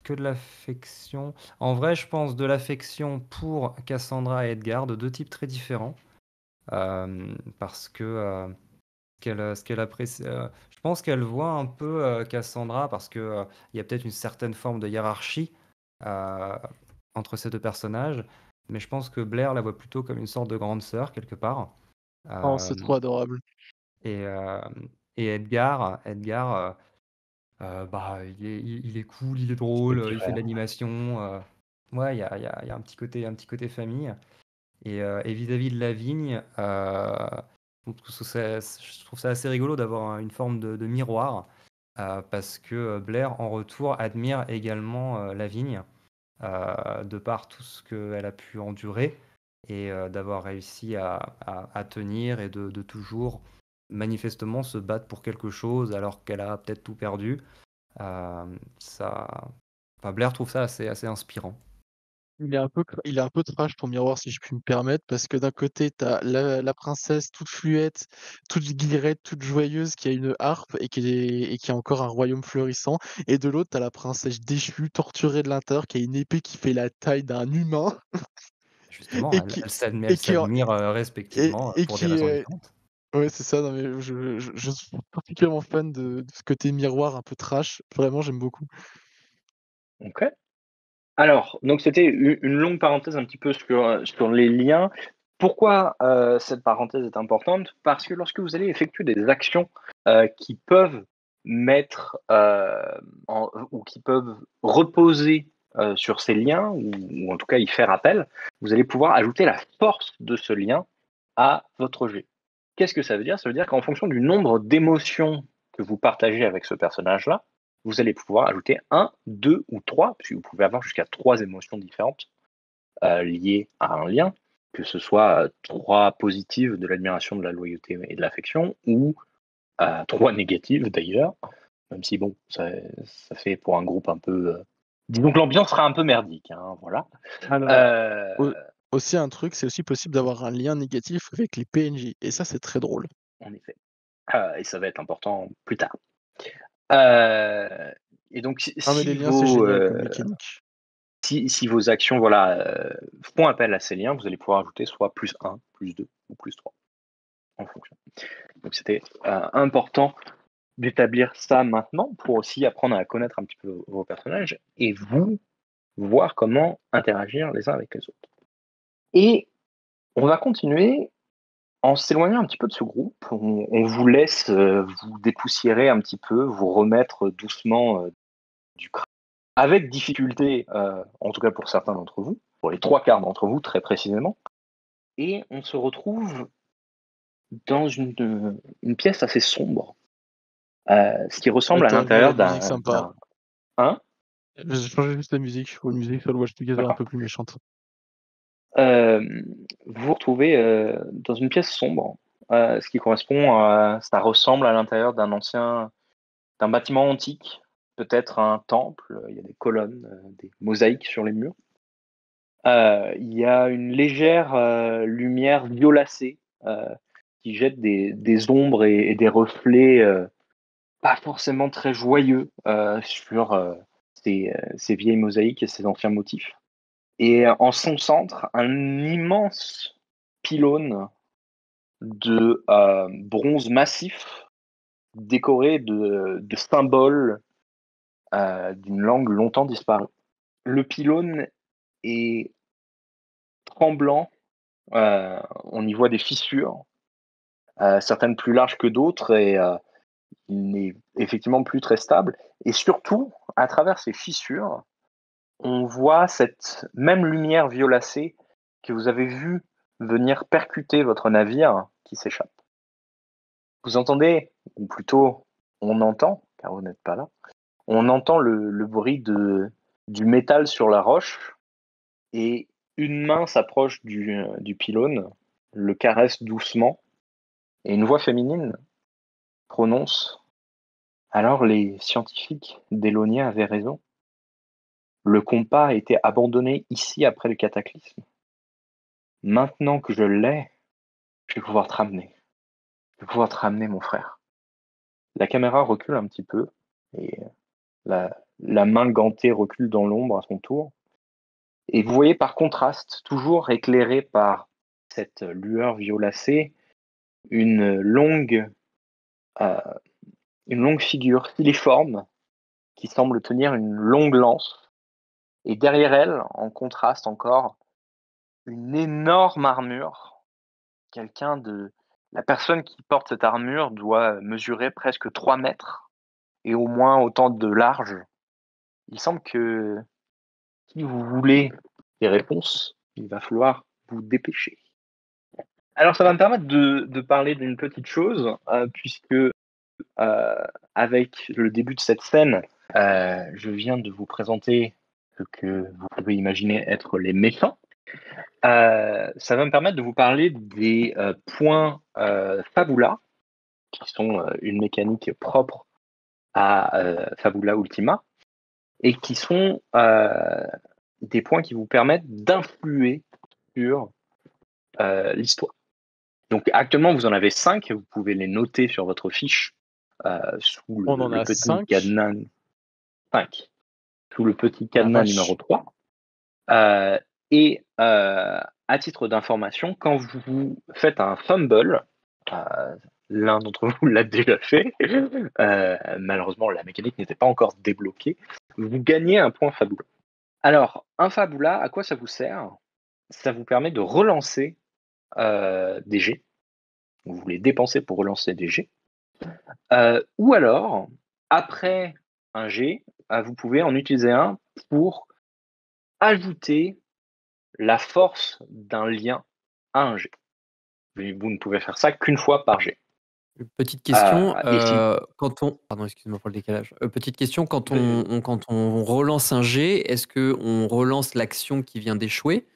que de l'affection. En vrai, je pense de l'affection pour Cassandra et Edgar, de deux types très différents. Parce que ce qu'elle apprécie, je pense qu'elle voit un peu Cassandra parce que il y a peut-être une certaine forme de hiérarchie euh, entre ces deux personnages, mais je pense que Blair la voit plutôt comme une sorte de grande sœur quelque part. Oh, Euh, c'est trop adorable. et, euh, et Edgar, bah, il est cool, il est drôle, il fait de l'animation. Ouais, il y a un petit côté famille. Et vis-à-vis de Lavigne, je trouve ça assez rigolo d'avoir une forme de miroir, parce que Blair, en retour, admire également Lavigne, de par tout ce qu'elle a pu endurer, et d'avoir réussi à tenir et de toujours manifestement se battre pour quelque chose alors qu'elle a peut-être tout perdu. Ça... Enfin, Blair trouve ça assez inspirant. Il est un peu trash ton miroir, si je puis me permettre, parce que d'un côté, t'as la princesse toute fluette, toute guillerette, toute joyeuse, qui a une harpe et qui a encore un royaume florissant. Et de l'autre, t'as la princesse déchue, torturée de l'intérieur, qui a une épée qui fait la taille d'un humain Justement, et elles qui, elles s'admi- et elles qui, en- s'admirent respectivement et pour des qui raisons différentes. ouais, c'est ça. Non, mais je suis particulièrement fan de ce côté miroir un peu trash. Vraiment, j'aime beaucoup. Ok. Alors, donc c'était une longue parenthèse un petit peu sur les liens. Pourquoi cette parenthèse est importante? Parce que lorsque vous allez effectuer des actions qui peuvent mettre ou qui peuvent reposer sur ces liens, ou en tout cas y faire appel, vous allez pouvoir ajouter la force de ce lien à votre jet. Qu'est-ce que ça veut dire? Ça veut dire qu'en fonction du nombre d'émotions que vous partagez avec ce personnage-là, vous allez pouvoir ajouter 1, 2 ou 3, puisque vous pouvez avoir jusqu'à 3 émotions différentes liées à un lien, que ce soit 3 positives de l'admiration, de la loyauté et de l'affection, ou 3 négatives d'ailleurs, même si bon, ça fait pour un groupe un peu... disons que l'ambiance sera un peu merdique, hein, voilà. Alors, Euh, aussi un truc, c'est aussi possible d'avoir un lien négatif avec les PNJ. Et ça, c'est très drôle. en effet. Et ça va être important plus tard. Euh, et donc, Non, mais les liens, c'est génial comme mécanique. si vos actions font appel à ces liens, vous allez pouvoir ajouter soit plus 1, plus 2 ou plus 3 en fonction. Donc c'était important d'établir ça maintenant pour aussi apprendre à connaître un petit peu vos personnages et vous voir comment interagir les uns avec les autres. Et on va continuer en s'éloignant un petit peu de ce groupe. On vous laisse vous dépoussiérer un petit peu, vous remettre doucement du crâne. Avec difficulté, en tout cas pour certains d'entre vous, pour les 3/4 d'entre vous très précisément, et on se retrouve dans une pièce assez sombre, ce qui ressemble à Attends, je mets l'intérieur la musique sympa. Hein? Je changeais juste la musique. Faut une musique sur le Watch Together un D'accord. peu plus méchante. Vous vous retrouvez dans une pièce sombre, ce qui correspond ça ressemble à l'intérieur d'un bâtiment antique, peut-être un temple. Il y a des colonnes, des mosaïques sur les murs. Il y a une légère lumière violacée qui jette des ombres et des reflets pas forcément très joyeux sur ces vieilles mosaïques et ces anciens motifs. Et en son centre, un immense pylône de bronze massif décoré de symboles d'une langue longtemps disparue. Le pylône est tremblant, on y voit des fissures, certaines plus larges que d'autres, et il n'est effectivement plus très stable. Et surtout, à travers ces fissures, on voit cette même lumière violacée que vous avez vue venir percuter votre navire qui s'échappe. Vous entendez, ou plutôt on entend, car vous n'êtes pas là, on entend le bruit du métal sur la roche, et une main s'approche du pylône, le caresse doucement, et une voix féminine prononce: alors les scientifiques d'Elonia avaient raison. Le compas a été abandonné ici après le cataclysme. Maintenant que je l'ai, Je vais pouvoir te ramener. Je vais pouvoir te ramener, mon frère. La caméra recule un petit peu et la main gantée recule dans l'ombre à son tour. Et vous voyez par contraste, toujours éclairé par cette lueur violacée, une longue, euh, une longue figure filiforme qui semble tenir une longue lance. Et derrière elle, en contraste encore, une énorme armure. La personne qui porte cette armure doit mesurer presque 3 mètres et au moins autant de large. Il semble que si vous voulez des réponses, il va falloir vous dépêcher. Alors ça va me permettre de parler d'une petite chose, puisque avec le début de cette scène, je viens de vous présenter ce que vous pouvez imaginer être les méchants. Ça va me permettre de vous parler des points Fabula, qui sont une mécanique propre à Fabula Ultima, et qui sont des points qui vous permettent d'influer sur l'histoire. Donc actuellement, vous en avez 5, vous pouvez les noter sur votre fiche sous On en le a petit 5. cadenas 5, sous le petit La cadenas vache. numéro 3. Et à titre d'information, quand vous faites un fumble, l'un d'entre vous l'a déjà fait, malheureusement la mécanique n'était pas encore débloquée, vous gagnez un point Fabula. Alors, un Fabula, à quoi ça vous sert? Ça vous permet de relancer des jets. Vous les dépensez pour relancer des jets. Ou alors, après un jet, vous pouvez en utiliser un pour ajouter la force d'un lien à un jet. Vous ne pouvez faire ça qu'une fois par jet. Petite question, Et si- quand on pardon, excuse-moi pour le décalage. Petite question, quand Vas-y. quand on relance un jet, est-ce qu'on relance l'action qui vient d'échouer?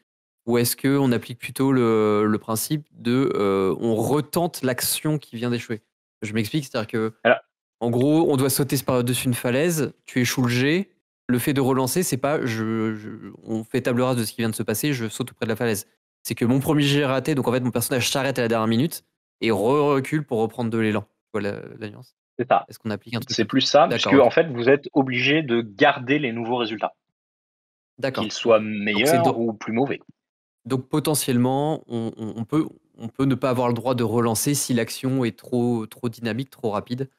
Ou est-ce qu'on applique plutôt le principe de, on retente l'action qui vient d'échouer? Je m'explique, c'est-à-dire que, Alors, en gros, on doit sauter par-dessus une falaise, tu échoues le jet, le fait de relancer, c'est pas on fait table rase de ce qui vient de se passer, je saute auprès de la falaise. C'est que mon premier jet est raté, donc en fait, mon personnage s'arrête à la dernière minute et recule pour reprendre de l'élan. Tu vois la nuance? c'est ça. Est-ce qu'on applique un truc C'est comme ça? plus ça, D'accord, puisque OK. en fait, vous êtes obligé de garder les nouveaux résultats, D'accord, qu'ils soient OK. Donc c'est meilleurs ou plus mauvais. Donc potentiellement, on peut ne pas avoir le droit de relancer si l'action est trop dynamique, trop rapide,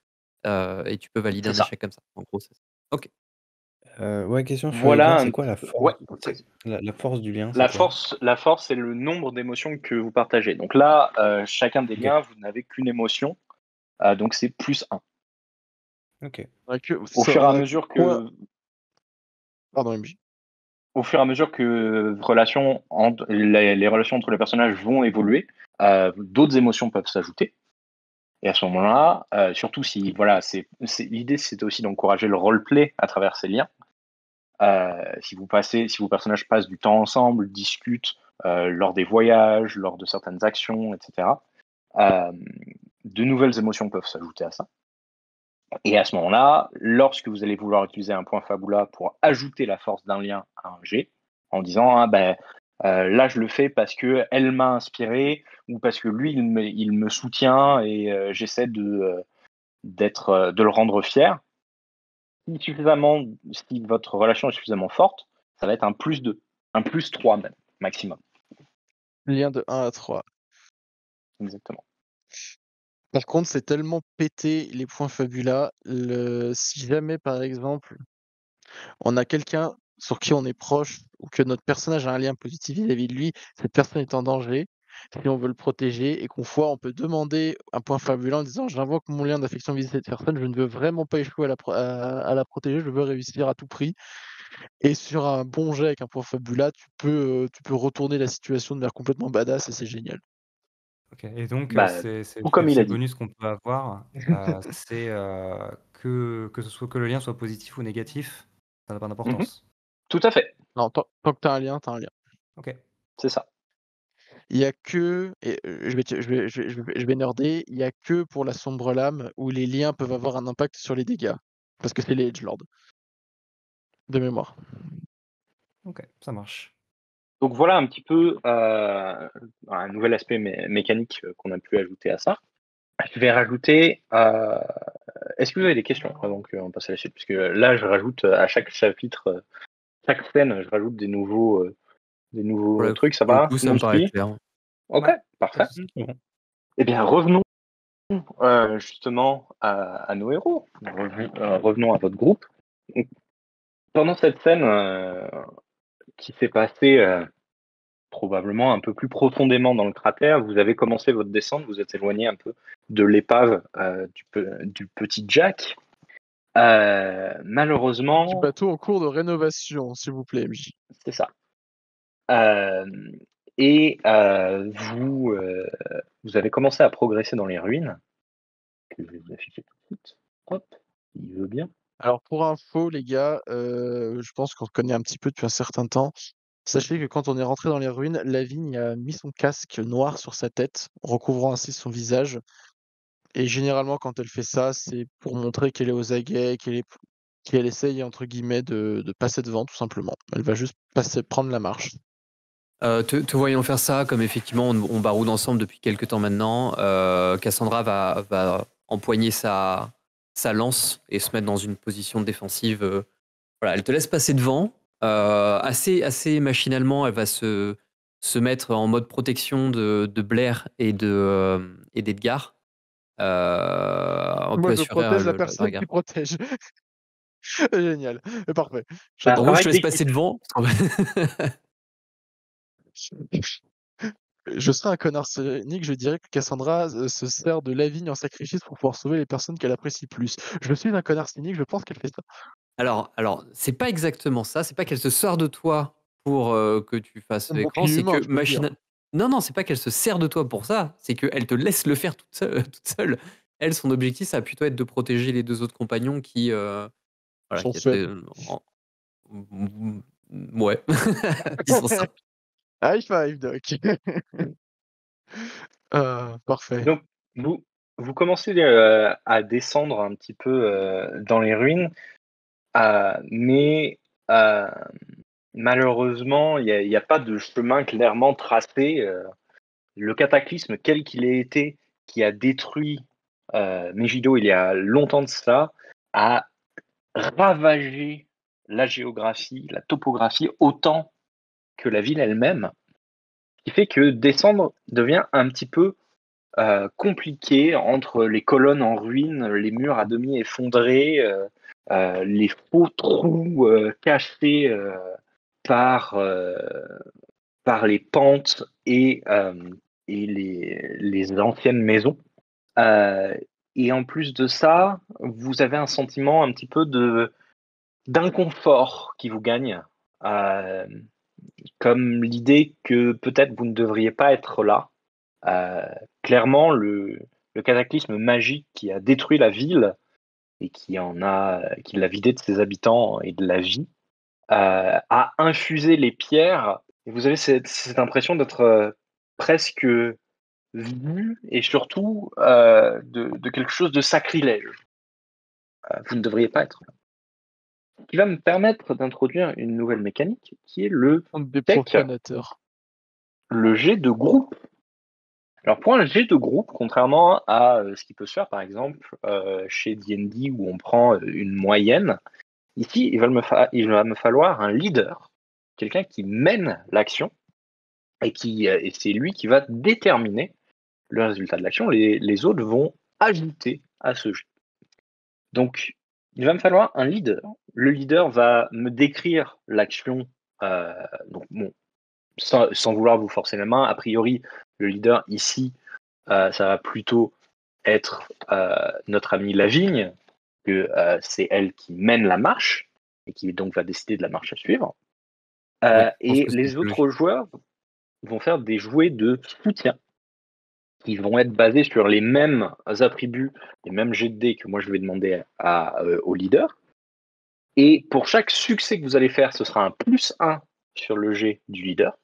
et tu peux valider C'est un ça. échec comme ça. En gros, c'est ça. OK. Ouais, question sur les Voilà liens, un c'est quoi la petit peu. Ouais, force? vas-y. La force du lien, c'est quoi? La force, c'est le nombre d'émotions que vous partagez. Donc là, chacun des Ok, liens, vous n'avez qu'une émotion, donc c'est plus 1. ok. Au fur et à mesure que Pardon, MJ. Au fur et à mesure que les relations entre les personnages vont évoluer, d'autres émotions peuvent s'ajouter. Et à ce moment-là, surtout si, voilà, l'idée, c'était aussi d'encourager le roleplay à travers ces liens. Si vos personnages passent du temps ensemble, discutent lors des voyages, lors de certaines actions, etc., de nouvelles émotions peuvent s'ajouter à ça. Et à ce moment-là, lorsque vous allez vouloir utiliser un point Fabula pour ajouter la force d'un lien à un jet, en disant là je le fais parce que elle m'a inspiré ou parce que lui il me soutient et j'essaie de le rendre fier. Si votre relation est suffisamment forte, ça va être un +2, un +3 même maximum. Lien de 1 à 3. Exactement. Par contre, c'est tellement pété les points Fabula. Si jamais, par exemple, on a quelqu'un sur qui on est proche ou que notre personnage a un lien positif vis-à-vis de lui, cette personne est en danger, si on veut le protéger et qu'on voit, on peut demander un point Fabula en disant j'invoque mon lien d'affection vis-à-vis de cette personne, je ne veux vraiment pas échouer à la protéger, je veux réussir à tout prix. Et sur un bon jet avec un point Fabula, tu peux retourner la situation de manière complètement badass et c'est génial. Ok. Et donc, Tout comme il a ces dit. bonus qu'on peut avoir, c'est que que le lien soit positif ou négatif, ça n'a pas Mhm. d'importance. Tout à fait, Non, tant que tu as un lien, tu as un lien. Ok. c'est ça. Il y a que, et je vais nerder, il y a que pour la sombre lame où les liens peuvent avoir un impact sur les dégâts. Parce que c'est les edgelords. De mémoire. Ok, ça marche. Donc voilà un petit peu un nouvel aspect mécanique qu'on a pu ajouter à ça. Je vais rajouter. Est-ce que vous avez des questions avant qu'on passe à la suite? Parce que là, je rajoute à chaque chapitre, chaque scène, je rajoute des nouveaux Voilà, trucs. Ça pour le va? coup, Tout le ça me monde paraît suit? clair. Ok, Ouais. parfait. Bon. Eh bien, revenons justement à nos héros. Revenons à votre groupe. Donc, pendant cette scène qui s'est passée probablement un peu plus profondément dans le cratère, vous avez commencé votre descente, vous êtes éloigné un peu de l'épave du petit Jack. Du Malheureusement, bateau en cours de rénovation, s'il vous plaît, MJ. c'est ça. Euh, et vous avez commencé à progresser dans les ruines, que je vais vous afficher tout de suite. Hop, il veut bien. Alors pour info, les gars, je pense qu'on se connaît un petit peu depuis un certain temps. Sachez que quand on est rentré dans les ruines, Lavigne a mis son casque noir sur sa tête, recouvrant ainsi son visage. Et généralement, quand elle fait ça, c'est pour montrer qu'elle est aux aguets, qu'elle essaye, entre guillemets, de passer devant, tout simplement. Elle va juste prendre la marche. Te voyant faire ça, comme effectivement on baroude ensemble depuis quelques temps maintenant, Cassandra va empoigner sa lance et se mettre dans une position défensive. Voilà, elle te laisse passer devant. Assez machinalement, elle va se mettre en mode protection de Blair et d'Edgar. On peut Moi, je assurer protège la le personne regard. qui protège. Génial. Parfait. Bah, J'adore. En gros, je travail te laisse d'équipe. passer devant. Je serais un connard cynique, je dirais que Cassandra se sert de Lavigne en sacrifice pour pouvoir sauver les personnes qu'elle apprécie plus. Je suis un connard cynique, je pense qu'elle fait ça. Alors, c'est pas exactement ça. C'est pas qu'elle se sert de toi pour que tu fasses Un l'écran. bouclier C'est humain, que je peux dire. Non, c'est pas qu'elle se sert de toi pour ça. C'est qu'elle te laisse le faire toute seule. Elle, son objectif, ça va plutôt être de protéger les deux autres compagnons qui, voilà, Sont qui étaient, faibles. ouais, disons ça. High five, Doc. Parfait. Donc, vous commencez à descendre un petit peu dans les ruines, mais malheureusement, il n'y a pas de chemin clairement tracé. Le cataclysme, quel qu'il ait été, qui a détruit Megiddo il y a longtemps de ça, a ravagé la géographie, la topographie, autant que la ville elle-même, ce qui fait que descendre devient un petit peu compliqué entre les colonnes en ruine, les murs à demi effondrés, les faux trous cachés par, par les pentes et les anciennes maisons. Et en plus de ça, vous avez un sentiment un petit peu d'inconfort qui vous gagne, comme l'idée que peut-être vous ne devriez pas être là. Clairement, le cataclysme magique qui a détruit la ville et qui l'a vidé de ses habitants et de la vie, a infusé les pierres. Et vous avez cette impression d'être presque vu et surtout de quelque chose de sacrilège. Vous ne devriez pas être là. Ce qui va me permettre d'introduire une nouvelle mécanique qui est le Des tech, profanateurs. le jet de groupe. Alors pour un jet de groupe, contrairement à ce qui peut se faire par exemple chez D&D où on prend une moyenne, ici il va me falloir un leader, quelqu'un qui mène l'action et c'est lui qui va déterminer le résultat de l'action. Les autres vont ajouter à ce jet. Donc il va me falloir un leader. Le leader va me décrire l'action. Donc bon, sans vouloir vous forcer la main, a priori le leader ici ça va plutôt être notre amie Lavigne, que c'est elle qui mène la marche et qui donc va décider de la marche à suivre. Oui, je pense Et que c'est les plus logique. autres joueurs vont faire des jouets de soutien qui vont être basés sur les mêmes attributs, les mêmes jets de dés que moi je vais demander au leader. Et pour chaque succès que vous allez faire, ce sera un +1 sur le jet du leader.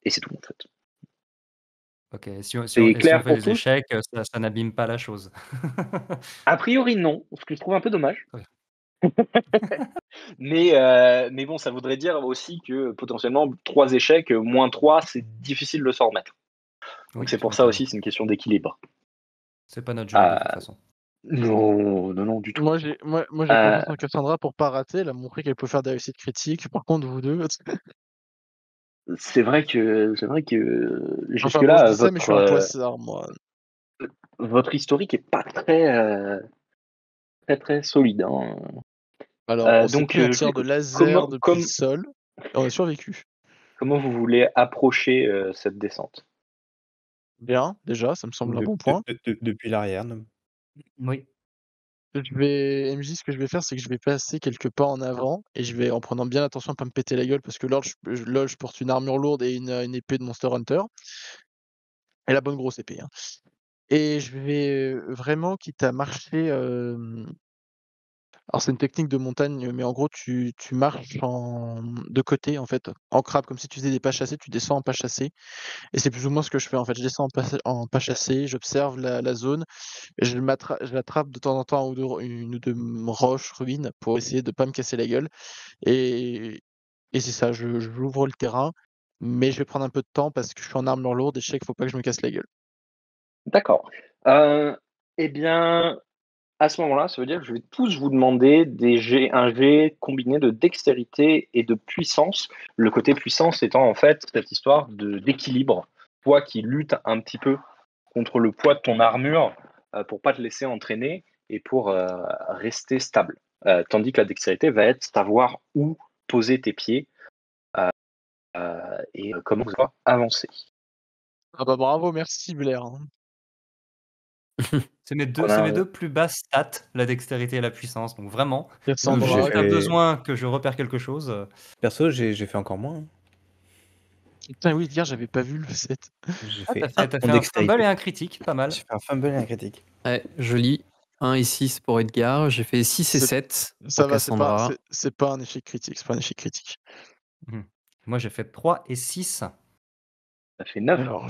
Et c'est tout en fait. Ok, si on C'est clair fait pour des tous? échecs, ça n'abîme pas la chose. A priori non, ce que je trouve un peu dommage. Mais bon, ça voudrait dire aussi que potentiellement 3 échecs, moins 3, c'est difficile de s'en remettre. Donc Oui, c'est tu pour ça m'étonnes. aussi, c'est une question d'équilibre. C'est pas notre genre de toute Euh, façon. non, du tout. Moi, j'ai Euh, confiance en Cassandra pour pas rater. Elle a montré qu'elle peut faire des réussites critiques. Par contre, vous deux. c'est vrai que Enfin bon, je jusque-là, dis ça, mais je suis un poissard, moi. votre historique est pas très très solide, hein. Alors, on s'est Donc, pris un tir de laser depuis le sol. Et on a survécu. comment vous voulez approcher cette descente? Bien, déjà, ça me semble un bon point. Depuis l'arrière. non. Oui. MJ, ce que je vais faire, c'est que je vais passer quelques pas en avant et je vais, en prenant bien attention à pas me péter la gueule, parce que là, je porte une armure lourde et une épée de Monster Hunter. Et la bonne grosse épée, hein. Et je vais vraiment, quitte à marcher. Alors, c'est une technique de montagne, mais en gros, tu marches de côté, en fait, en crabe, comme si tu faisais des pas chassés, tu descends en pas chassé. Et c'est plus ou moins ce que je fais, en fait. Je descends en pas chassé, j'observe la zone, et je l'attrape de temps en temps une ou deux roches, ruines, pour essayer de pas me casser la gueule. Et, et c'est ça, j'ouvre le terrain, mais je vais prendre un peu de temps parce que je suis en armure lourde et je sais qu'il faut pas que je me casse la gueule. D'accord. Eh bien, à ce moment-là, ça veut dire que je vais tous vous demander un jet combiné de dextérité et de puissance. Le côté puissance étant en fait cette histoire d'équilibre. Toi qui luttes un petit peu contre le poids de ton armure pour pas te laisser entraîner et pour rester stable. Tandis que la dextérité va être savoir où poser tes pieds et comment vous allez avancer. Ah bah bravo, merci Blair, hein. C'est mes Voilà. deux plus basses stats, la dextérité et la puissance. Donc vraiment, Cassandra, si tu as besoin que je repère quelque chose, Perso, j'ai fait encore moins. hein. putain, oui, hier, j'avais pas vu le 7. J'ai t'as fait fait, un t'as en fait un dextérité. fumble et un critique, pas mal. J'ai fait un fumble et un critique. Ouais, joli. 1 et 6 pour Edgar. J'ai fait 6 et C'est- 7 Ça pour va, Cassandra. c'est pas un échec critique, c'est pas un échec critique. Moi, j'ai fait 3 et 6. Ça fait 9. Alors,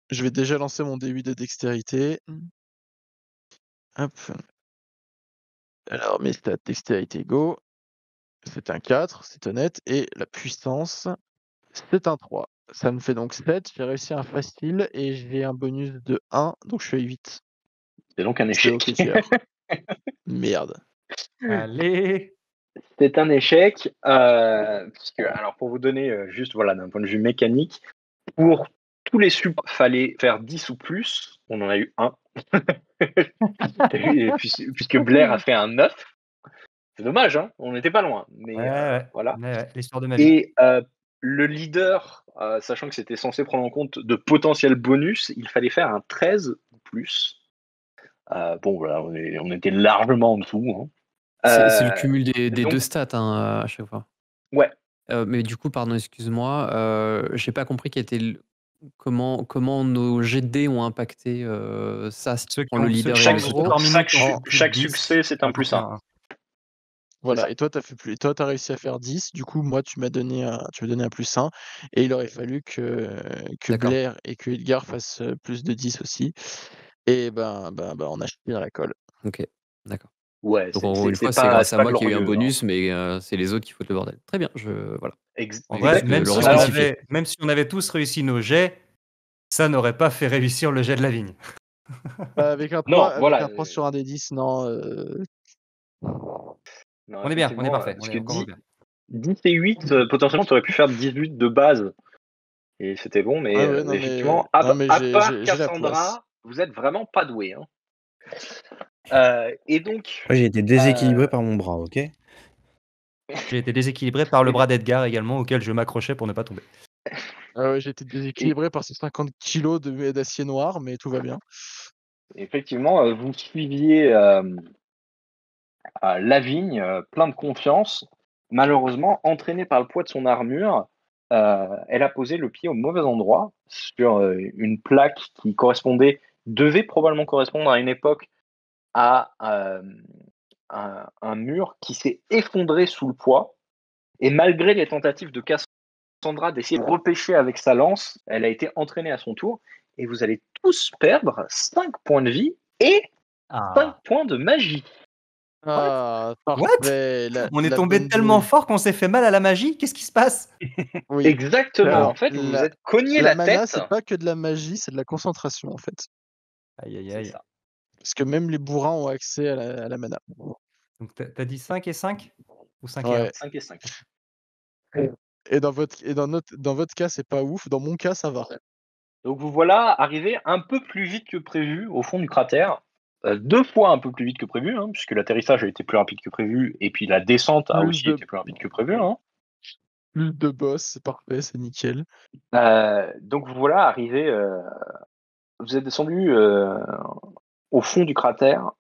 je vais déjà lancer mon D8 de dextérité. Hop. Alors, mes stats dextérité go. C'est un 4, c'est honnête. Et la puissance, c'est un 3. Ça me fait donc 7. J'ai réussi un facile et j'ai un bonus de 1, donc je suis à 8. C'est donc un C'est échec. ok tiers. Merde. Allez. C'est un échec. Puisque, alors, pour vous donner juste voilà, d'un point de vue mécanique, pour tous les supports, fallait faire 10 ou plus. On en a eu 1. Puisque Blair a fait un 9. C'est dommage, hein, on n'était pas loin. Mais voilà. Ouais, l'histoire de ma vie. Et le leader, sachant que c'était censé prendre en compte de potentiels bonus, il fallait faire un 13 ou plus. Bon, voilà, on était largement en dessous. Hein. C'est le cumul des donc- deux stats hein, à chaque fois. Ouais. Mais du coup, pardon, excuse-moi, j'ai pas compris comment nos jets de dés ont impacté ça. Ceux qui Pour le ont- leader ceux et qui le ont support. parmi nous qui ont fait plus de Chaque 10, succès, c'est un plus 1. Voilà, ça. et toi, t'as réussi à faire 10. Du coup, moi, tu m'as donné un plus 1. Et il aurait fallu que D'accord. Blair et que Edgar fassent plus de 10 aussi. Et on a chié dans la colle. Ok, d'accord. Ouais, Donc, en gros, une fois, c'est grâce à moi qu'il y a eu un bonus, mais c'est les autres qui foutent le bordel. Très bien, voilà. En vrai, Juste même le si, respectifier. même si on avait tous réussi nos jets, ça n'aurait pas fait réussir le jet de la vigne. Avec un 3, Non, avec voilà. un 3 sur un des 10, non. Non, On est bien, on est effectivement, parfait. Parce On est que encore 10, bien. 10 et 8, potentiellement, tu aurais pu faire 18 de base. Et c'était bon, mais Ah ouais, non, effectivement, mais à j'ai part la poisse. Cassandra, vous êtes vraiment pas doué. Hein. Et donc. Moi, j'ai été déséquilibré par mon bras, ok? J'ai été déséquilibré par le bras d'Edgar également, auquel je m'accrochais pour ne pas tomber. Ah ouais, j'ai été déséquilibré par ces 50 kilos d'acier noir, mais tout va bien. Effectivement, vous suiviez Lavigne, plein de confiance. Malheureusement, entraînée par le poids de son armure, elle a posé le pied au mauvais endroit sur une plaque qui devait probablement correspondre à une époque à un mur qui s'est effondré sous le poids. Et malgré les tentatives de Cassandra d'essayer de repêcher avec sa lance, elle a été entraînée à son tour. Et vous allez tous perdre 5 points de vie et 5 points de magie. Ah, What? parfait. On est La tombé bonne tellement douille. fort qu'on s'est fait mal à la magie. Qu'est-ce qui se passe? Oui. Exactement. Alors, En fait, vous vous la, êtes cogné la la mana, tête. c'est pas que de la magie, c'est de la concentration en fait. Aïe, aïe, C'est aïe. ça. Parce que même les bourrins ont accès à la mana. Donc, t'as dit 5 et 5? Ou 5 et 1? Ouais. 5 et 5. Et dans votre cas, c'est pas ouf. Dans mon cas, ça va. Donc vous voilà arrivé un peu plus vite que prévu au fond du cratère. 2 fois un peu plus vite que prévu, hein, puisque l'atterrissage a été plus rapide que prévu, et puis la descente a Plus aussi de, été plus rapide que prévu. Hein. plus de boss, c'est parfait, c'est nickel. Donc vous voilà arrivé, vous êtes descendu au fond du cratère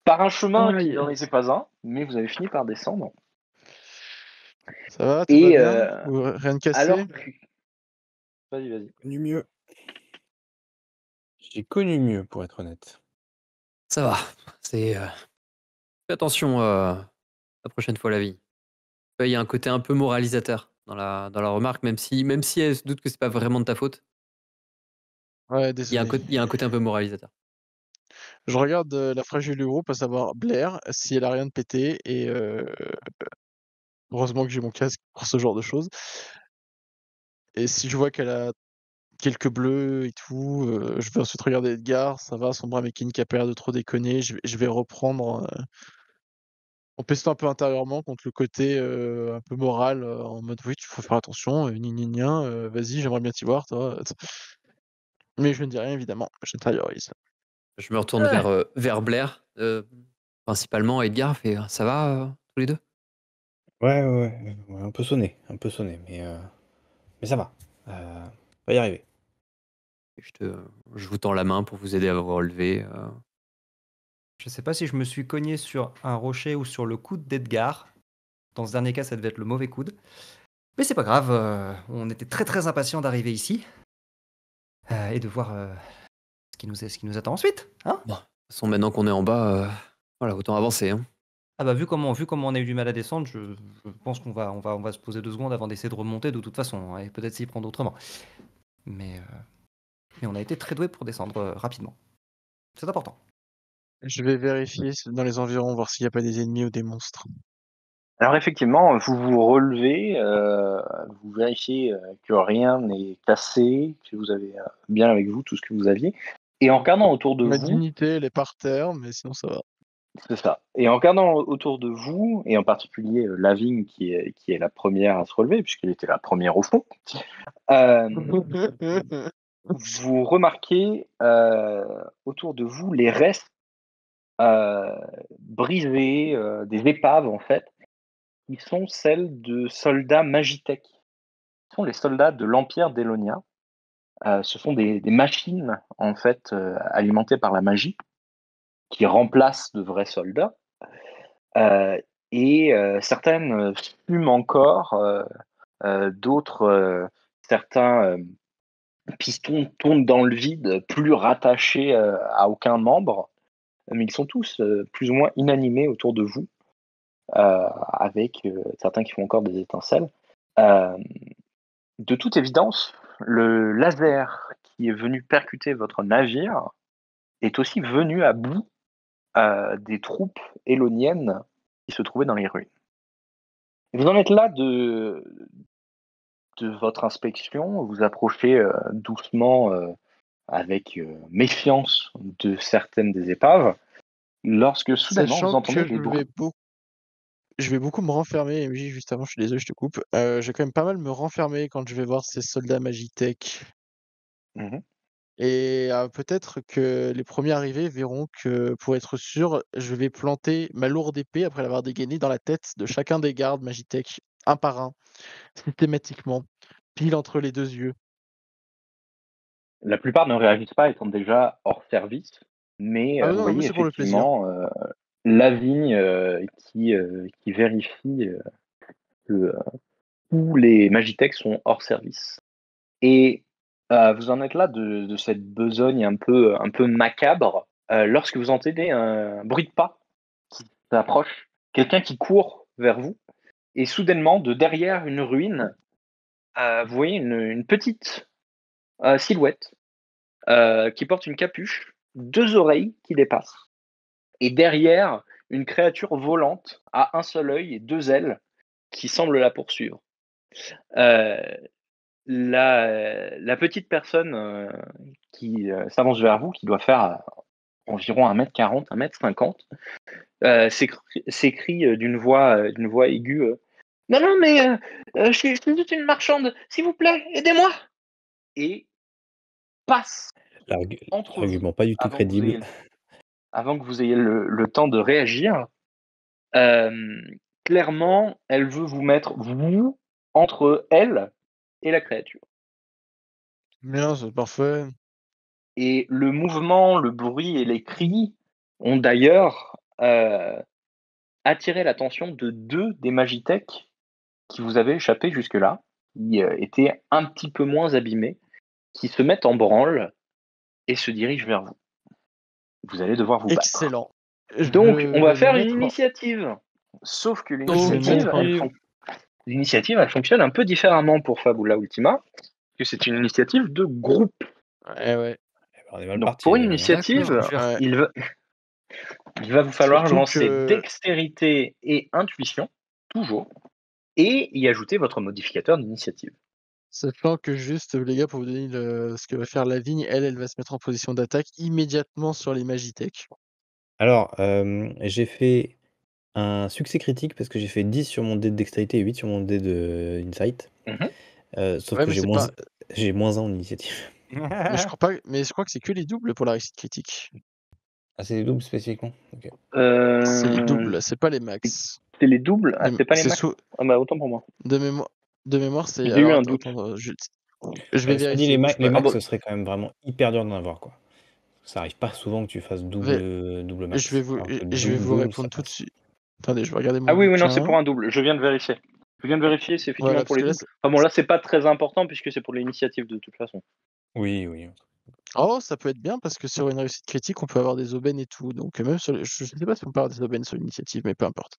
par un chemin qui Aïe. n'en était pas un, mais vous avez fini par descendre. Ça va, tout va Et bien? Ou rien de cassé? alors, vas-y. Connu mieux. J'ai connu mieux, pour être honnête. Ça va. C'est. Fais attention la prochaine fois, la vie. Il y a un côté un peu moralisateur dans la remarque, même si elle se doute que c'est pas vraiment de ta faute. Ouais, Il y a désolé. un côté un peu moralisateur. Je regarde la fragile du groupe, à savoir Blair, si elle a rien de pété, et heureusement que j'ai mon casque pour ce genre de choses. Et si je vois qu'elle a quelques bleus et tout, je vais ensuite regarder Edgar, ça va, son bras mécanique a pas l'air de trop déconner, je vais reprendre en pestant un peu intérieurement contre le côté un peu moral, en mode oui, tu faut faire attention, gna gna gna, vas-y, j'aimerais bien t'y voir, toi. Mais je ne dis rien évidemment, j'intériorise. Je me retourne vers Blair, principalement. Edgar fait ça va tous les deux? Ouais, un peu sonné, mais ça va. On va y arriver. Je vous tends la main pour vous aider à vous relever. Je sais pas si je me suis cogné sur un rocher ou sur le coude d'Edgar. Dans ce dernier cas, ça devait être le mauvais coude. Mais c'est pas grave, on était très très impatients d'arriver ici. Et de voir ce qui nous attend ensuite. Hein? Bon, de toute façon, maintenant qu'on est en bas, voilà, autant avancer. Hein. Ah bah vu comment on a eu du mal à descendre, je pense qu'on va se poser 2 secondes avant d'essayer de remonter de toute façon, et peut-être s'y prendre autrement. Mais on a été très doués pour descendre rapidement. C'est important. Je vais vérifier dans les environs, voir s'il n'y a pas des ennemis ou des monstres. Alors effectivement, vous vous relevez, vous vérifiez que rien n'est cassé, que vous avez bien avec vous tout ce que vous aviez. Et en regardant autour de Ma vous, dignité, elle est par terre, mais sinon ça va. c'est ça. Et en regardant autour de vous, et en particulier Lavigne qui est la première à se relever, puisqu'elle était la première au fond, vous remarquez autour de vous les restes brisés, des épaves en fait, qui sont celles de soldats Magitech. Ce sont les soldats de l'Empire d'Elonia. Ce sont des machines en fait alimentées par la magie qui remplacent de vrais soldats. Et certaines fument encore, d'autres, certains pistons tournent dans le vide, plus rattachés à aucun membre, mais ils sont tous plus ou moins inanimés autour de vous, avec certains qui font encore des étincelles. De toute évidence, le laser qui est venu percuter votre navire est aussi venu à bout des troupes éloniennes qui se trouvaient dans les ruines. Et vous en êtes là de votre inspection, vous approchez doucement avec méfiance de certaines des épaves, lorsque soudainement vous Sachant entendez que des bruits. je vais beaucoup me renfermer, MJ, juste avant, je suis désolé, je te coupe. Je vais quand même pas mal me renfermer quand je vais voir ces soldats Magitech. Mhm. Et peut-être que les premiers arrivés verront que, pour être sûr, je vais planter ma lourde épée, après l'avoir dégainée, dans la tête de chacun des gardes Magitech, un par un, systématiquement, pile entre les 2 yeux. La plupart ne réagissent pas, étant déjà hors service, mais Ah vous non, mais voyez c'est pour le plaisir. effectivement Lavigne qui vérifie que tous les Magitech sont hors service. Et vous en êtes là de cette besogne un peu macabre, lorsque vous entendez un bruit de pas qui s'approche, quelqu'un qui court vers vous, et soudainement, de derrière une ruine, vous voyez une petite silhouette qui porte une capuche, 2 oreilles qui dépassent, et derrière une créature volante à un seul œil et 2 ailes qui semble la poursuivre. Euh, la petite personne qui s'avance vers vous, qui doit faire environ 1m40, 1m50, s'écrie d'une voix aiguë Non, non, mais je suis juste une marchande, s'il vous plaît, aidez-moi Et passe entre vous L'argument pas du tout crédible. avant que vous ayez le temps de réagir. Clairement, elle veut vous mettre, vous, entre elle et la créature. Bien, c'est parfait. Et le mouvement, le bruit et les cris ont d'ailleurs attiré l'attention de 2 des Magitech qui vous avaient échappé jusque-là, qui étaient un petit peu moins abîmés, qui se mettent en branle et se dirigent vers vous. Vous allez devoir vous battre. Excellent. Donc, Je on va vais faire me une mettre- initiative. Sauf que je vais l'initiative, mettre- l'initiative, elle fonctionne un peu différemment pour Fabula Ultima, que c'est une initiative de groupe. Ouais. On est mal Donc, parti. pour une là. initiative, D'accord. Ouais. il va vous falloir Surtout lancer que- dextérité et intuition, toujours, et y ajouter votre modificateur d'initiative. Sachant que juste, les gars, pour vous donner ce que va faire Lavigne, elle va se mettre en position d'attaque immédiatement sur les Magitech. Alors, j'ai fait un succès critique parce que j'ai fait 10 sur mon dé de dextérité et 8 sur mon dé de insight. Sauf Ouais, que mais j'ai c'est moins, pas- j'ai moins 1 en initiative. Mais je crois pas. Mais je crois que c'est que les doubles pour la réussite critique. Ah, c'est des doubles spécifiquement? Ok. C'est les doubles, c'est pas les max. C'est les doubles. Ah, Les- c'est pas les c'est max. sous- Ah bah autant pour moi. De mémoire, c'est. J'ai eu Alors, un attends, doute. je vais Cela dit, vérifier. les bouge les pas. max, bon. ce serait quand même vraiment hyper dur d'en avoir, quoi. Ça arrive pas souvent que tu fasses double max. Je vais vous, Alors que je vais vous double, répondre ça tout de passe. suite. Attendez, je vais regarder mon Ah oui, non, c'est bouquin. pour un double. Je viens de vérifier. C'est effectivement Voilà, pour parce les que là, doubles. Enfin bon, là, c'est pas très important puisque c'est pour l'initiative de toute façon. Oui. Oh, ça peut être bien parce que sur une réussite critique, on peut avoir des aubaines et tout. Donc, même sur je sais pas si on peut avoir des aubaines sur l'initiative, mais peu importe.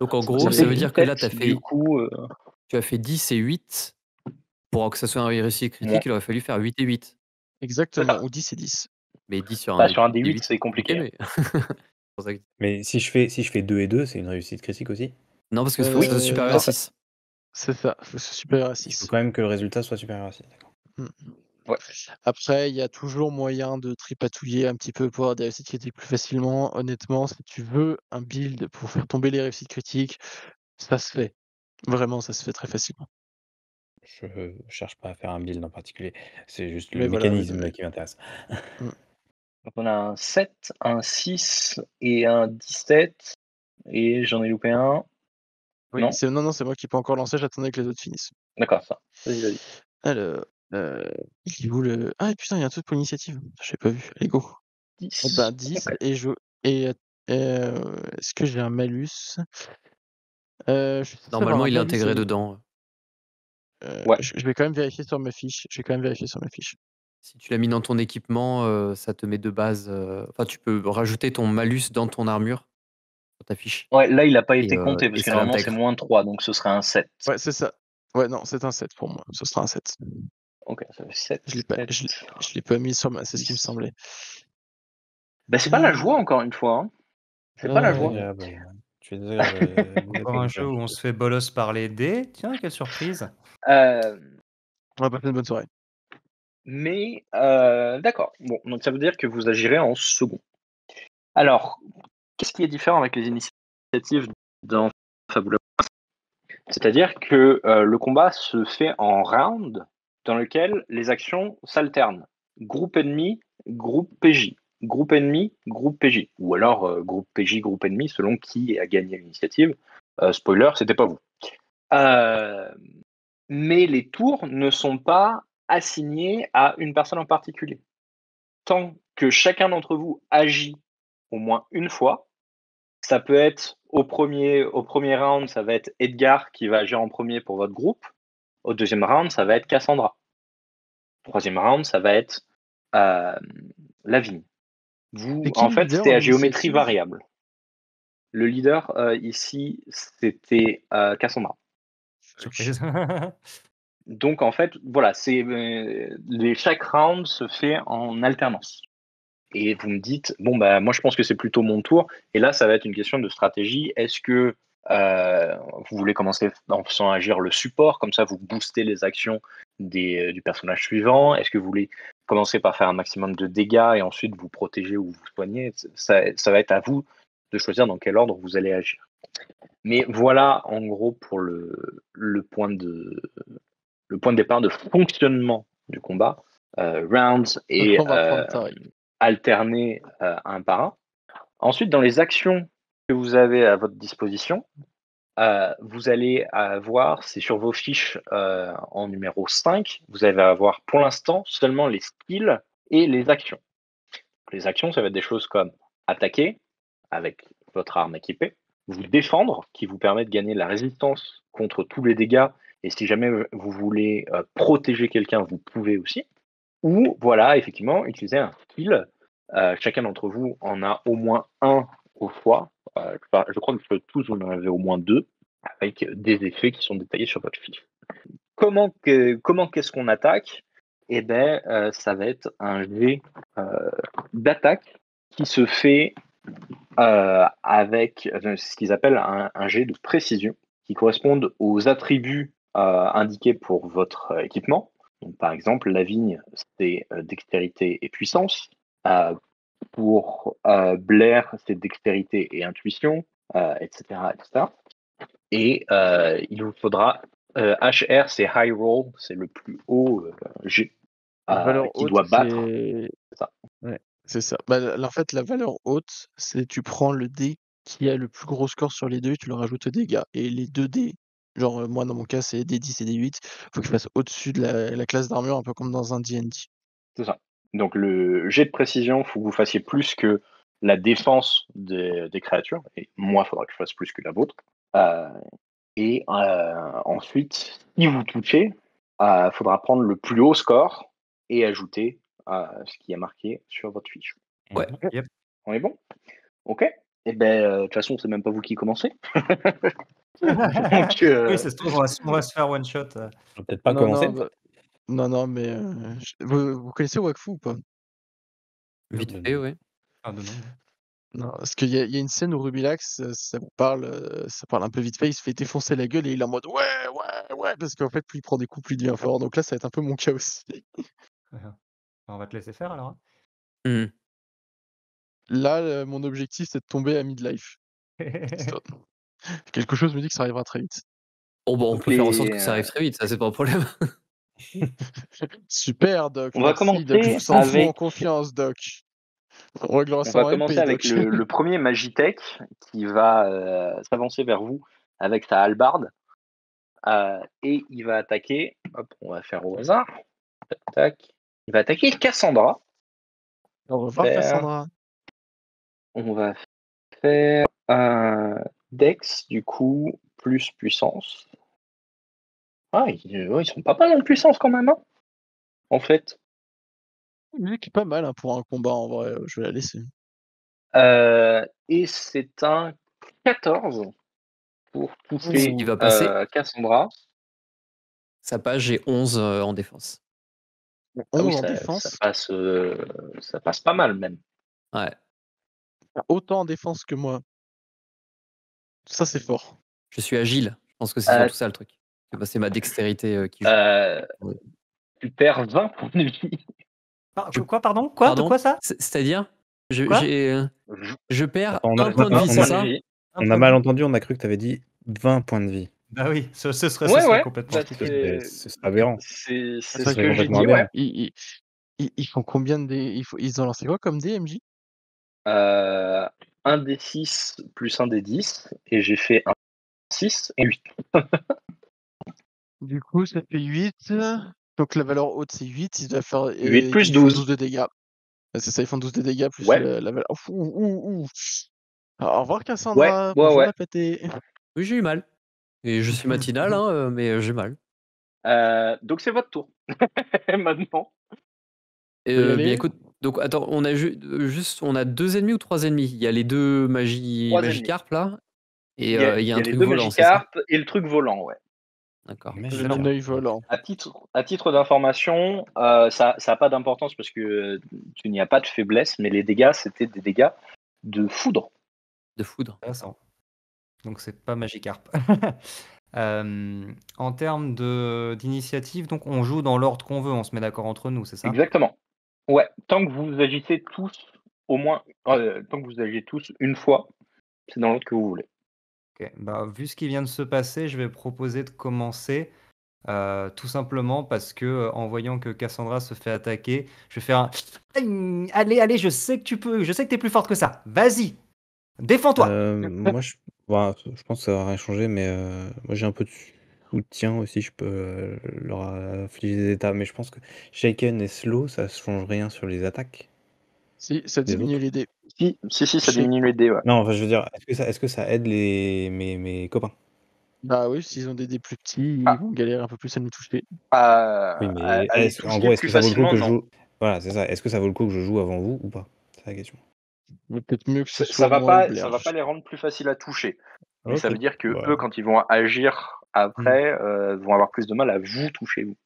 Donc en Ça gros, fait ça veut dire que là, 17, tu as du fait, coup, tu as fait 10 et 8. Pour que ça soit un réussite critique, Moins. il aurait fallu faire 8 et 8. Exactement, ou 10 et 10. Mais 10 sur un Bah, dé sur un de D8, 8, c'est compliqué. mais... C'est pour ça que- Mais si je fais 2 et 2, c'est une réussite critique aussi? Non, parce que faut que ça soit supérieur non. à 6. C'est ça, faut se supérieur à Il faut 6. quand même que le résultat soit supérieur à 6, d'accord. Ouais. Après, il y a toujours moyen de tripatouiller un petit peu pour avoir des réussites critiques plus facilement. Honnêtement, si tu veux un build pour faire tomber les réussites critiques, ça se fait. Vraiment, ça se fait très facilement. Je cherche pas à faire un build en particulier, c'est juste le Mais voilà, mécanisme qui m'intéresse. Donc on a un 7, un 6 et un 17. Et j'en ai loupé un. oui, Non. non, c'est moi qui peux encore lancer, j'attendais que les autres finissent. D'accord, ça. Vas-y. Alors, il est où le. Ah putain, il y a un truc pour l'initiative. Je l'ai pas vu. Allez, go. 10. Eh ben, 10 et est-ce que j'ai un malus? Je suis censé avoir Normalement, un il est malus intégré et- dedans. Ouais. Je vais quand même vérifier sur ma fiche. Si tu l'as mis dans ton équipement, ça te met de base... Enfin, tu peux rajouter ton malus dans ton armure, sur ta fiche. Ouais, là, il n'a pas Et, été compté parce et que ça normalement, c'est l'intègre. moins 3, donc ce serait un 7. Ouais, c'est ça. Ouais, non, c'est un 7 pour moi. Ce sera un 7. Ok, ça fait 7. Je l'ai pas mis sur ma. C'est ce qui me semblait. Bah, c'est pas la joie, encore une fois. Hein. C'est pas la joie. Tu es désagréable. Encore un jeu où on se fait bolos par les dés. Tiens, quelle surprise. On va passer une bonne soirée. Mais, d'accord. Bon, donc ça veut dire que vous agirez en second. Alors, qu'est-ce qui est différent avec les initiatives dans Fabula? C'est-à-dire que le combat se fait en round dans lequel les actions s'alternent. Groupe ennemi, groupe PJ. Groupe ennemi, groupe PJ. Ou alors groupe PJ, groupe ennemi, selon qui a gagné l'initiative. Spoiler, c'était pas vous. Mais les tours ne sont pas assignés à une personne en particulier. Tant que chacun d'entre vous agit au moins une fois, ça peut être au premier round, ça va être Edgar qui va agir en premier pour votre groupe. Au deuxième round, ça va être Cassandra. Au troisième round, ça va être Lavigne. Vous, C'est qui en le fait, leader c'était en à géométrie initiative? variable. Le leader ici, c'était Cassandra. Surprise. Donc en fait, voilà, chaque round se fait en alternance. et vous me dites, bon, bah, moi je pense que c'est plutôt mon tour. Et là, ça va être une question de stratégie. Est-ce que vous voulez commencer en faisant agir le support, comme ça vous boostez les actions du personnage suivant? Est-ce que vous voulez commencer par faire un maximum de dégâts et ensuite vous protéger ou vous soigner? Ça va être à vous de choisir dans quel ordre vous allez agir. Mais voilà, en gros, pour le point de départ de fonctionnement du combat. Rounds Donc et là, on va prendre Tariq. alterner un par un. Ensuite, dans les actions que vous avez à votre disposition, vous allez avoir, c'est sur vos fiches en numéro 5, vous allez avoir pour l'instant seulement les skills et les actions. Les actions, ça va être des choses comme attaquer avec votre arme équipée, vous défendre, qui vous permet de gagner la résistance contre tous les dégâts, et si jamais vous voulez protéger quelqu'un, vous pouvez aussi. Ou, voilà, effectivement, utiliser un skill. Chacun d'entre vous en a au moins un au fois. Je crois que tous, vous en avez au moins 2, avec des effets qui sont détaillés sur votre fiche. Comment qu'est-ce qu'on attaque? Eh bien, ça va être un jet d'attaque qui se fait avec ce qu'ils appellent un jet de précision, qui correspondent aux attributs indiqués pour votre équipement. Donc, par exemple, la vigne, c'est dextérité et puissance. Pour Blair, c'est dextérité et intuition, etc., etc. Et il vous faudra HR, c'est high roll, c'est le plus haut G Valeur qui haute, doit battre. c'est ça. Ouais, c'est ça. Bah, en fait, la valeur haute, c'est tu prends le dé qui a le plus gros score sur les deux et tu leur rajoutes des dégâts. Et les 2 dés, genre moi dans mon cas c'est des 10 et des 8, faut qu'ils fassent au-dessus de la classe d'armure, un peu comme dans un D&D. C'est ça. Donc le jet de précision, il faut que vous fassiez plus que la défense des créatures. Et moi, il faudra que je fasse plus que la vôtre. Et ensuite, si vous touchez, il faudra prendre le plus haut score et ajouter ce qui est marqué sur votre fiche. Ouais. Yep. On est bon? Ok. Et de toute façon, c'est même pas vous qui commencez. Donc, Oui, ça se trouve, on va se faire one shot. Je vais peut-être pas Non, commencer. non, non, mais vous connaissez Wakfu ou pas? Vite de fait, nom. ouais. Ah, de nom. Non, parce qu'il y a une scène où Rubilax, ça parle un peu vite fait, il se fait défoncer la gueule et il est en mode ouais, ouais, ouais, parce qu'en fait, plus il prend des coups, plus il devient fort. Donc là, ça va être un peu mon cas aussi. On va te laisser faire alors. Hmm. Là, mon objectif, c'est de tomber à midlife. Quelque chose me dit que ça arrivera très vite. Oh, bon, on Donc peut faire en sorte que ça arrive très vite, ça, c'est pas un problème. Super, Doc. On va Merci, Doc. Je commencer vous sens fou en avec. confiance, Doc. On réglera On ça va en commencer MP, avec Doc. le premier Magitech qui va s'avancer vers vous avec sa hallebarde. Et il va attaquer. Hop, on va faire au hasard. Tac. Il va attaquer Cassandra. Au revoir, Cassandra. On va faire un Dex, du coup, plus puissance. Ah, ils sont pas mal en puissance quand même, hein, en fait. Musique est pas mal hein, pour un combat, en vrai. Je vais la laisser. Et c'est un 14 pour toucher Il va passer. Cassandra. Ça passe, j'ai 11 en défense. 11 Ah oui, en ça défense. ça passe pas mal même. Ouais. Autant en défense que moi. Ça, c'est fort. Je suis agile. Je pense que c'est surtout ça le truc. C'est ma dextérité qui joue. Tu perds 20 points de vie. Quoi, pardon? Quoi? Pardon De quoi ça? C'est-à-dire, Quoi je perds Attends, un point de vie, c'est ça? On a mal entendu, on a cru que tu avais dit 20 points de vie. Bah oui, ce serait complètement Bah, stupide. C'est aberrant. C'est C'est ce que j'ai dit, ouais. Ils font combien de dés ils ont lancé quoi comme dés, MJ? Un des 6 plus un des 10, et j'ai fait un 6 et 8. Du coup, ça fait 8. Donc la valeur haute, c'est 8. Ils doivent faire 8 plus ils font 12. de dégâts. C'est ça, ils font 12 de dégâts plus Ouais. la valeur. Au revoir, Cassandra. Ouais. Bonjour, la pété. Oui, j'ai eu mal. Et je suis matinal, hein, mais j'ai mal. Donc c'est votre tour. Maintenant. Bien écoute, donc attends, on a on a 2 ennemis ou 3 ennemis? Il y a les 2 Magikarp là, et il y a un les truc 2 volant, c'est ça? Magikarp et le truc volant, ouais. D'accord. Mais J'ai Excellent. mon œil volant. À titre d'information, ça n'a pas d'importance parce que tu n'y as pas de faiblesse, mais les dégâts, c'était des dégâts de foudre. De foudre. Intéressant. Donc c'est pas Magikarp. En termes d'initiative, donc on joue dans l'ordre qu'on veut, on se met d'accord entre nous, c'est ça? Exactement. Ouais, tant que vous agissez tous, au moins, tant que vous agissez tous une fois, c'est dans l'ordre que vous voulez. Ok, bah, vu ce qui vient de se passer, je vais proposer de commencer tout simplement parce que en voyant que Cassandra se fait attaquer, je vais faire un allez, je sais que tu peux, je sais que t'es plus forte que ça. Vas-y, défends-toi. Moi, je pense que ça va rien changer, mais moi j'ai un peu de soutien aussi, je peux leur infliger des états, mais je pense que Shaken et Slow, ça change rien sur les attaques Si, ça des diminue autres. les dés. Si, ça Chez- diminue les dés, ouais. Non, enfin, je veux dire, est-ce que ça aide mes copains? Bah oui, s'ils ont des dés plus petits, Ah. ils vont galérer un peu plus à nous toucher. Oui, mais à les en toucher gros, est-ce plus que ça vaut le coup facilement, que je non. joue? Voilà, c'est ça. Est-ce que ça vaut le coup que je joue avant vous ou pas? C'est la question. Mais peut-être mieux que ce Ça soit va moi ou pas, Blair. ça va pas les rendre plus faciles à toucher. Mais ça Ok. veut dire que Bah, eux, quand ils vont agir après, vont avoir plus de mal à vous toucher, vous.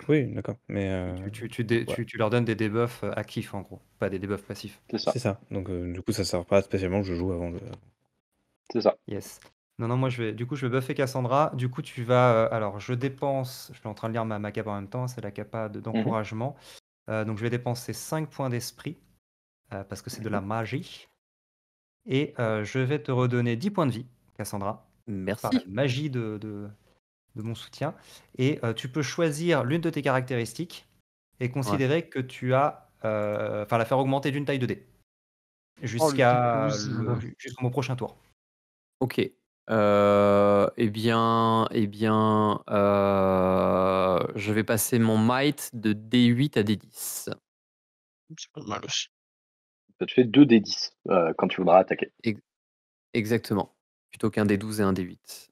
oui, d'accord. Mais Tu leur donnes des debuffs actifs en gros, pas des debuffs passifs. C'est ça. c'est ça. Donc, du coup, ça sert pas spécialement que je joue avant le. C'est ça. Yes. Non, moi je vais buffer Cassandra. Du coup, tu vas. Alors, je dépense. Je suis en train de lire ma capa en même temps. C'est la capa d'encouragement. Donc, je vais dépenser 5 points d'esprit parce que c'est de la magie. Et je vais te redonner 10 points de vie, Cassandra, par la Merci. magie de mon soutien. Et tu peux choisir l'une de tes caractéristiques et considérer que tu as. Enfin, la faire augmenter d'une taille de dé. Jusqu'à jusqu'au mon prochain tour. Ok. Eh bien, je vais passer mon might de D8 à D10. C'est pas mal aussi. Ça te fait 2 des 10 quand tu voudras attaquer. Exactement. Plutôt qu'un D12 et un D8.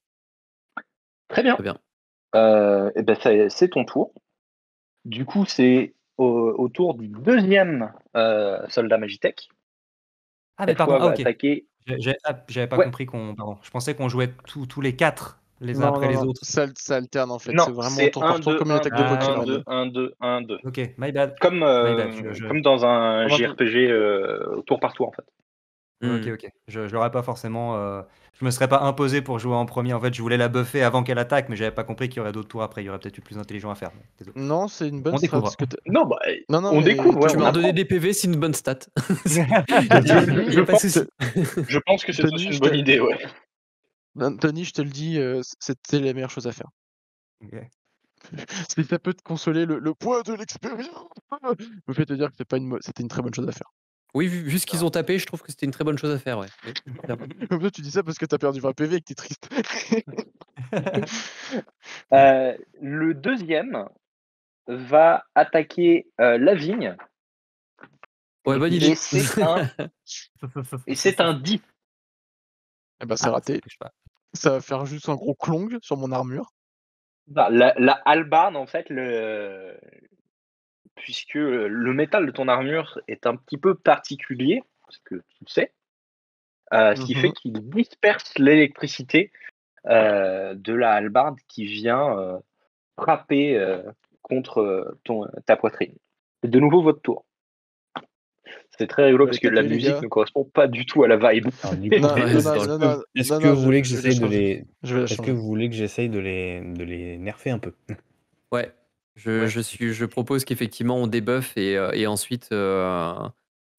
Très bien. Très bien. Et ben c'est ton tour. Du coup, c'est au tour du deuxième soldat Magitech. Ah, mais Cette fois, pardon, va ok. attaquer. J'avais pas Ouais. compris qu'on. Pardon. Je pensais qu'on jouait tous les 4 les uns Non, après non, les non, autres. ça alterne en fait. Non, C'est vraiment c'est tour par 1, tour 2, comme une 1, attaque 2, de 1, Pokémon. 2, 1, 2, 1, 2. Ok, my bad. Comme, My bad. comme dans un Comme un peu. JRPG tour par tour, en fait. Ok. Je l'aurais pas forcément. Je me serais pas imposé pour jouer en premier. En fait, je voulais la buffer avant qu'elle attaque, mais j'avais pas compris qu'il y aurait d'autres tours après. Il y aurait peut-être eu plus intelligent à faire. Désolé. Non, c'est une bonne On strat. découvre. Non, bah, Non, on mais découvre, ouais, Tu on m'as redonné apprend. des PV, c'est une bonne stat. Je Y a pas de souci. Je pense que c'est Tony, une bonne idée, ouais. Tony, je te le dis, c'était la meilleure chose à faire. Ok. Si ça peut te consoler le poids de l'expérience, me fait te dire que c'était une très bonne chose à faire. Oui, vu ce qu'ils ont tapé, je trouve que c'était une très bonne chose à faire, ouais. Oui, clairement. Comme ça, tu dis ça parce que t'as perdu 20 PV et que t'es triste. Le deuxième va attaquer Lavigne. Ouais, bonne idée. Et c'est un 10. Eh ben, c'est raté. Ça va faire juste un gros clong sur mon armure. Bah, la hallebarde, en fait, puisque le métal de ton armure est un petit peu particulier, parce que tu le sais, ce qui fait qu'il disperse l'électricité de la hallebarde qui vient frapper contre ta poitrine. C'est de nouveau votre tour. C'est très rigolo parce que la musique ne correspond pas du tout à la vibe. Alors, du coup, est-ce que vous voulez que j'essaye de les est-ce que vous voulez que j'essaye de les nerfer un peu? Ouais. Je propose qu'effectivement on débuffe et ensuite Alors,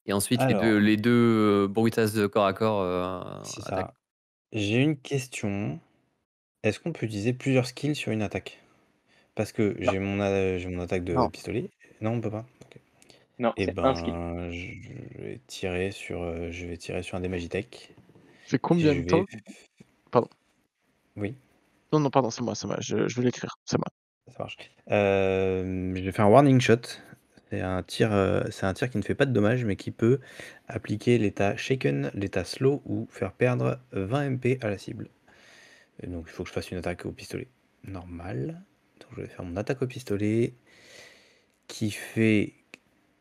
les deux brutasses de corps à corps c'est attaquent. ça. J'ai une question. Est-ce qu'on peut utiliser plusieurs skills sur une attaque? Parce que j'ai mon attaque de pistolet. Non, on peut pas? OK. Non, Et c'est un skill. je vais tirer sur un des Magitech. Fait combien de temps? Pardon. Oui. Non, pardon, c'est moi. Je vais l'écrire, c'est moi. Ça marche. Je vais faire un warning shot. C'est un tir qui ne fait pas de dommages, mais qui peut appliquer l'état shaken, l'état slow ou faire perdre 20 MP à la cible. Et donc il faut que je fasse une attaque au pistolet normal. Donc je vais faire mon attaque au pistolet qui fait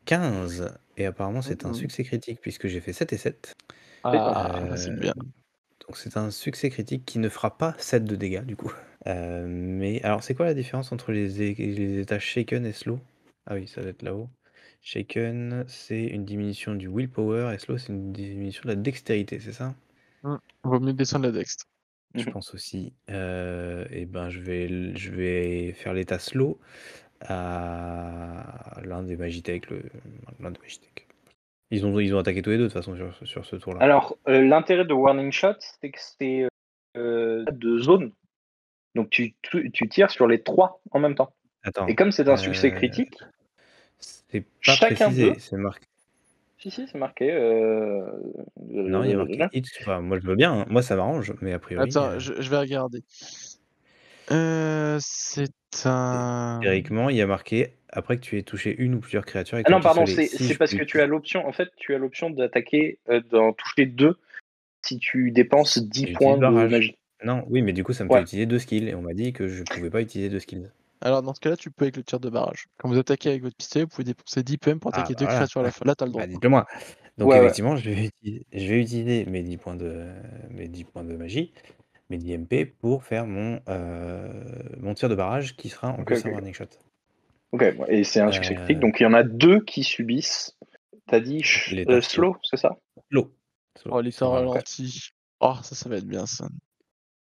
15. Et apparemment c'est un succès critique puisque j'ai fait 7 et 7. Ah, c'est bien. Donc c'est un succès critique qui ne fera pas 7 de dégâts du coup. Mais alors c'est quoi la différence entre les états shaken et slow? Ah oui, ça doit être là-haut. Shaken, c'est une diminution du willpower et slow, c'est une diminution de la dextérité, c'est ça? Vaut mieux descendre la dext. Je pense aussi. Et ben je vais faire l'état slow à l'un des Magitech. L'un des Magitech. Ils ont attaqué tous les deux de toute façon sur ce tour-là. Alors, l'intérêt de Warning Shot, c'est que c'est de zone. Donc, tu tires sur les 3 en même temps. Attends. Et comme c'est un succès critique, c'est pas chacun précisé, d'eux. c'est marqué. Si, c'est marqué. Non, il y a marqué hit. Enfin, moi, je veux bien, hein. Moi, ça m'arrange, mais a priori. Attends, je vais regarder. C'est un. Théoriquement, il y a marqué après que tu aies touché une ou plusieurs créatures et Ah que non, tu pardon, soleil. c'est parce que tu as l'option. En fait, tu as l'option d'attaquer, d'en toucher 2 si tu dépenses 10 J'utilise points de barrage. magie. Non, oui, mais du coup, ça me fait utiliser 2 skills et on m'a dit que je pouvais pas utiliser 2 skills. Alors, dans ce cas-là, tu peux avec le tir de barrage. Quand vous attaquez avec votre pistolet, vous pouvez dépenser 10 PM pour attaquer 2 voilà. créatures à la fois. Là, t'as le droit. Bah, dites-le moi. Donc, Ouais, effectivement, je vais utiliser mes 10 points de magie, mes 10 MP pour faire mon tir de barrage qui sera en plus un warning shot. Ok, et c'est un succès critique. Donc, il y en a 2 qui subissent. T'as dit slow, c'est ça? Slow. Oh, l'état ralenti. Oh, ça va être bien, ça.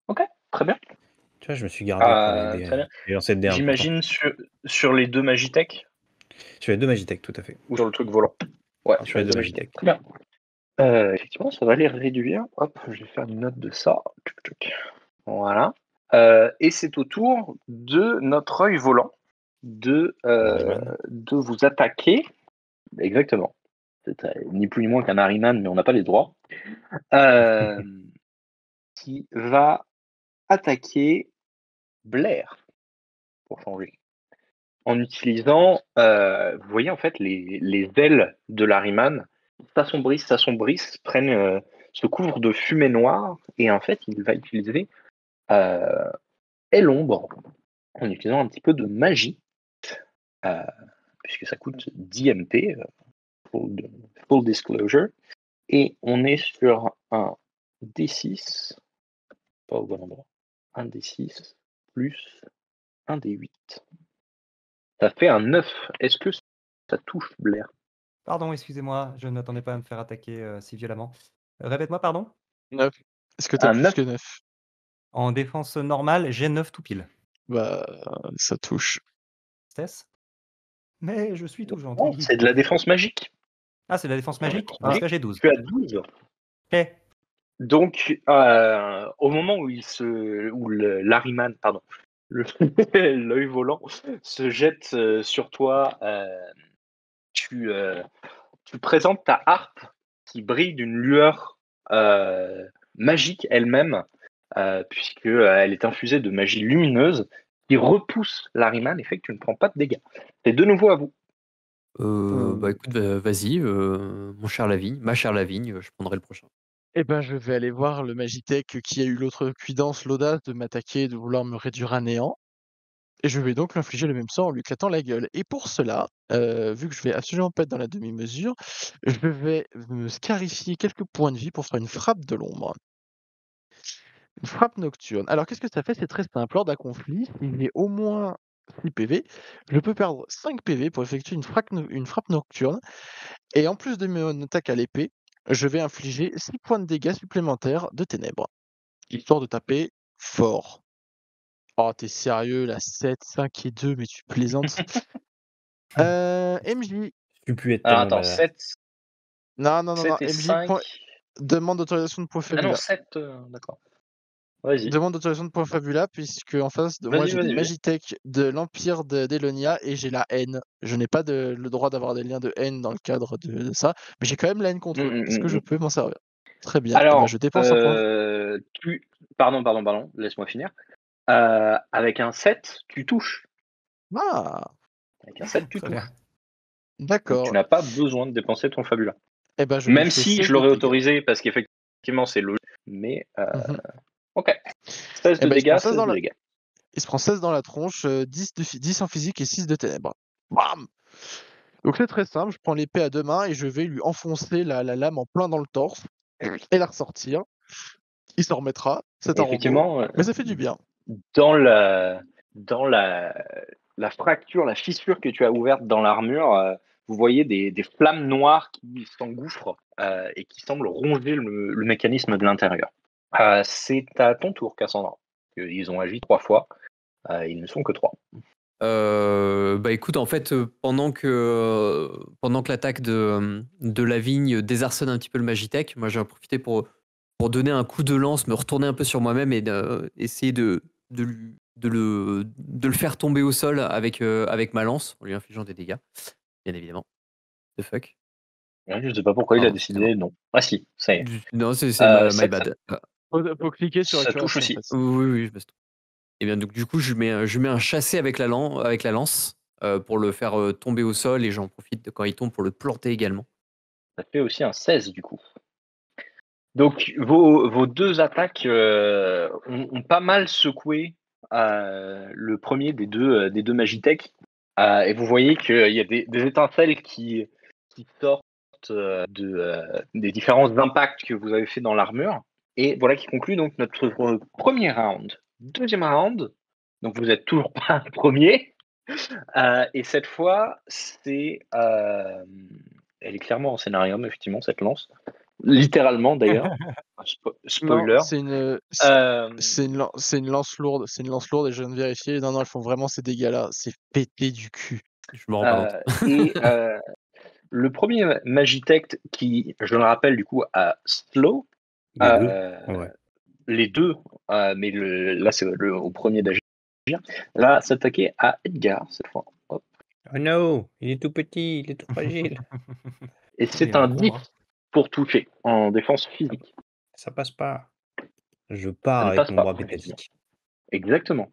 Ok, très bien. Tu vois, je me suis gardé pour les Très bien. j'ai lancé le dé. J'imagine sur les 2 Magitech? Sur les 2 Magitech, tout à fait. Ou sur le truc volant? Ouais, Non, sur les 2 Magitech. Magitech. Très bien. Effectivement, ça va les réduire. Hop, je vais faire une note de ça. Voilà. Et c'est au tour de notre œil volant de vous attaquer. Exactement. C'est ni plus ni moins qu'un Harryman, mais on n'a pas les droits. Qui va attaquer Blair, pour changer. En utilisant, vous voyez en fait les ailes de l'Harryman s'assombrissent, prennent, se couvrent de fumée noire, et en fait il va utiliser aile ombre en utilisant un petit peu de magie, puisque ça coûte 10 MP, full disclosure, et on est sur un D6, pas au bon endroit, un D6 plus un D8. Ça fait un 9. Est-ce que ça touche Blair? Pardon, excusez-moi, je n'attendais pas à me faire attaquer si violemment. Répète-moi, pardon? 9. Est-ce que t'as Un plus 9. que 9? En défense normale, j'ai 9 tout pile. Bah, ça touche. Tristesse. Mais je suis tout Non, gentil. c'est de la défense magique. Ah, c'est de la défense magique? défense Dans ce magique. cas, j'ai 12. Tu as 12. Ok. Donc, au moment où l'Harryman, pardon, l'œil volant se jette sur toi, tu présentes ta harpe qui brille d'une lueur magique elle-même, puisqu'elle est infusée de magie lumineuse qui repousse l'Harryman et fait que tu ne prends pas de dégâts. C'est de nouveau à vous. Bah écoute, vas-y, mon cher Lavigne, ma chère Lavigne, je prendrai le prochain. Eh ben, je vais aller voir le Magitech qui a eu l'autre cuidance, l'audace de m'attaquer, de vouloir me réduire à néant. Et je vais donc lui infliger le même sort en lui éclatant la gueule. Et pour cela, vu que je vais absolument pas être dans la demi-mesure, je vais me scarifier quelques points de vie pour faire une frappe de l'ombre. Une frappe nocturne. Alors qu'est-ce que ça fait? C'est très simple. Lors d'un conflit, s'il j'ai au moins 6 PV, je peux perdre 5 PV pour effectuer une frappe nocturne. Et en plus de mon attaque à l'épée, je vais infliger 6 points de dégâts supplémentaires de ténèbres, histoire de taper fort. Oh, t'es sérieux, la 7, 5 et 2, mais tu plaisantes. MJ. Tu peux être Alors tellement attends, badass. 7, Non, 7 et MJ, 5. demande d'autorisation de point Ah non, Fabula. 7, d'accord. Vas-y. Demande d'autorisation de point Fabula, puisque en face de moi, j'ai des Vas-y. Magitech de l'Empire d'Elonia et j'ai la haine. Je n'ai pas le droit d'avoir des liens de haine dans le cadre de ça, mais j'ai quand même la haine contre eux. Est-ce que je peux m'en servir? Très bien. Eh ben, Alors, je dépense un point. Pardon, laisse-moi finir. Avec un 7, tu touches. Ah, Avec un 7, tu Très touches. bien. Donc, d'accord. tu n'as pas besoin de dépenser ton Fabula. Eh ben, je lui Même fais si 16 je l'aurais de dégâts. autorisé, parce qu'effectivement, c'est logique. Mais, ok. 16 Eh de ben, dégâts, 16 de dégâts. il se prend 16 dans la tronche, 10 en physique et 6 de ténèbres. Bam! Donc c'est très simple, je prends l'épée à 2 mains et je vais lui enfoncer la lame en plein dans le torse et la ressortir. Il s'en remettra, c'est un robot, Effectivement, mais ça fait du bien. dans la fracture, la fissure que tu as ouverte dans l'armure, vous voyez des flammes noires qui s'engouffrent et qui semblent ronger le mécanisme de l'intérieur. C'est à ton tour, Cassandra. Ils ont agi 3 fois. Ils ne sont que 3. Bah écoute, en fait, pendant que l'attaque de la vigne désarçonne un petit peu le Magitech, moi j'ai en profité pour donner un coup de lance, me retourner un peu sur moi-même et essayer de le faire tomber au sol avec ma lance, en lui infligeant des dégâts, bien évidemment. The fuck. Je ne sais pas pourquoi il a Pardon, décidé. Non. Ah si, ça y est. Non, c'est my Ça, bad. Faut cliquer sur ça touche accuracy, en aussi. fait. Oui, je me trompe. Et bien donc du coup je mets un chassé avec la lance pour le faire tomber au sol et j'en profite quand il tombe pour le planter également. Ça fait aussi un 16 du coup. Donc vos 2 attaques ont pas mal secoué le premier des deux Magitech. Et vous voyez qu'il y a des étincelles qui sortent des différents impacts que vous avez fait dans l'armure. Et voilà qui conclut donc notre premier round. Deuxième round, donc vous êtes toujours pas premier. Et cette fois, elle est clairement en scénarium, effectivement, cette lance. Littéralement d'ailleurs. Spoiler. Non, c'est une lance lourde. C'est une lance lourde et je viens de vérifier. Non, ils font vraiment ces dégâts-là. C'est pété du cul. Je me rends pas compte. Et le premier Magitech qui, je le rappelle du coup, a slow. Les deux. Ouais. Les deux, mais là c'est au premier d'agir. Là, s'attaquer à Edgar cette fois. Hop. Oh non, il est tout petit, il est tout fragile. Et c'est un 10 pour toucher en défense physique. Ça passe pas. Je Ça pars ne avec passe mon pas, bras effectivement. métallique. Exactement.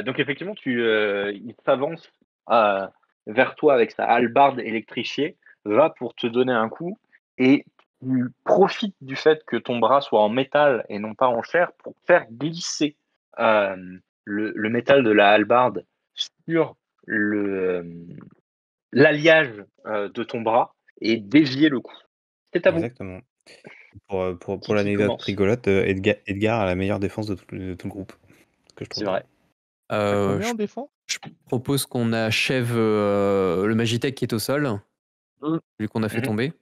Donc effectivement, il s'avance vers toi avec sa hallebarde électrifiée, va pour te donner un coup, et tu profites du fait que ton bras soit en métal et non pas en chair pour faire glisser le métal de la hallebarde sur l'alliage de ton bras et dévier le coup. C'est à vous. Exactement. Pour Qui l'anecdote commence? rigolote, Edgar a la meilleure défense de tout le groupe. Que je trouve C'est vrai. Combien Je on défend? propose qu'on achève le Magitech qui est au sol, vu qu'on a fait Mhm. tomber.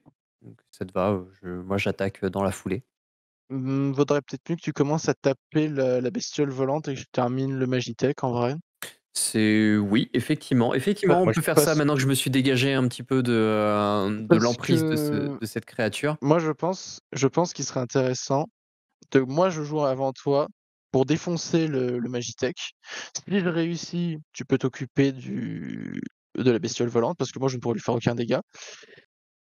Donc, ça te va, moi j'attaque dans la foulée. Vaudrait peut-être mieux que tu commences à taper la bestiole volante et que je termine le Magitech en vrai. Oui, effectivement, Moi, on peut faire ça parce maintenant que je me suis dégagé un petit peu de l'emprise que de cette créature. moi je pense qu'il serait intéressant moi je joue avant toi pour défoncer le Magitech. Si je réussis, tu peux t'occuper de la bestiole volante parce que moi je ne pourrais lui faire aucun dégât.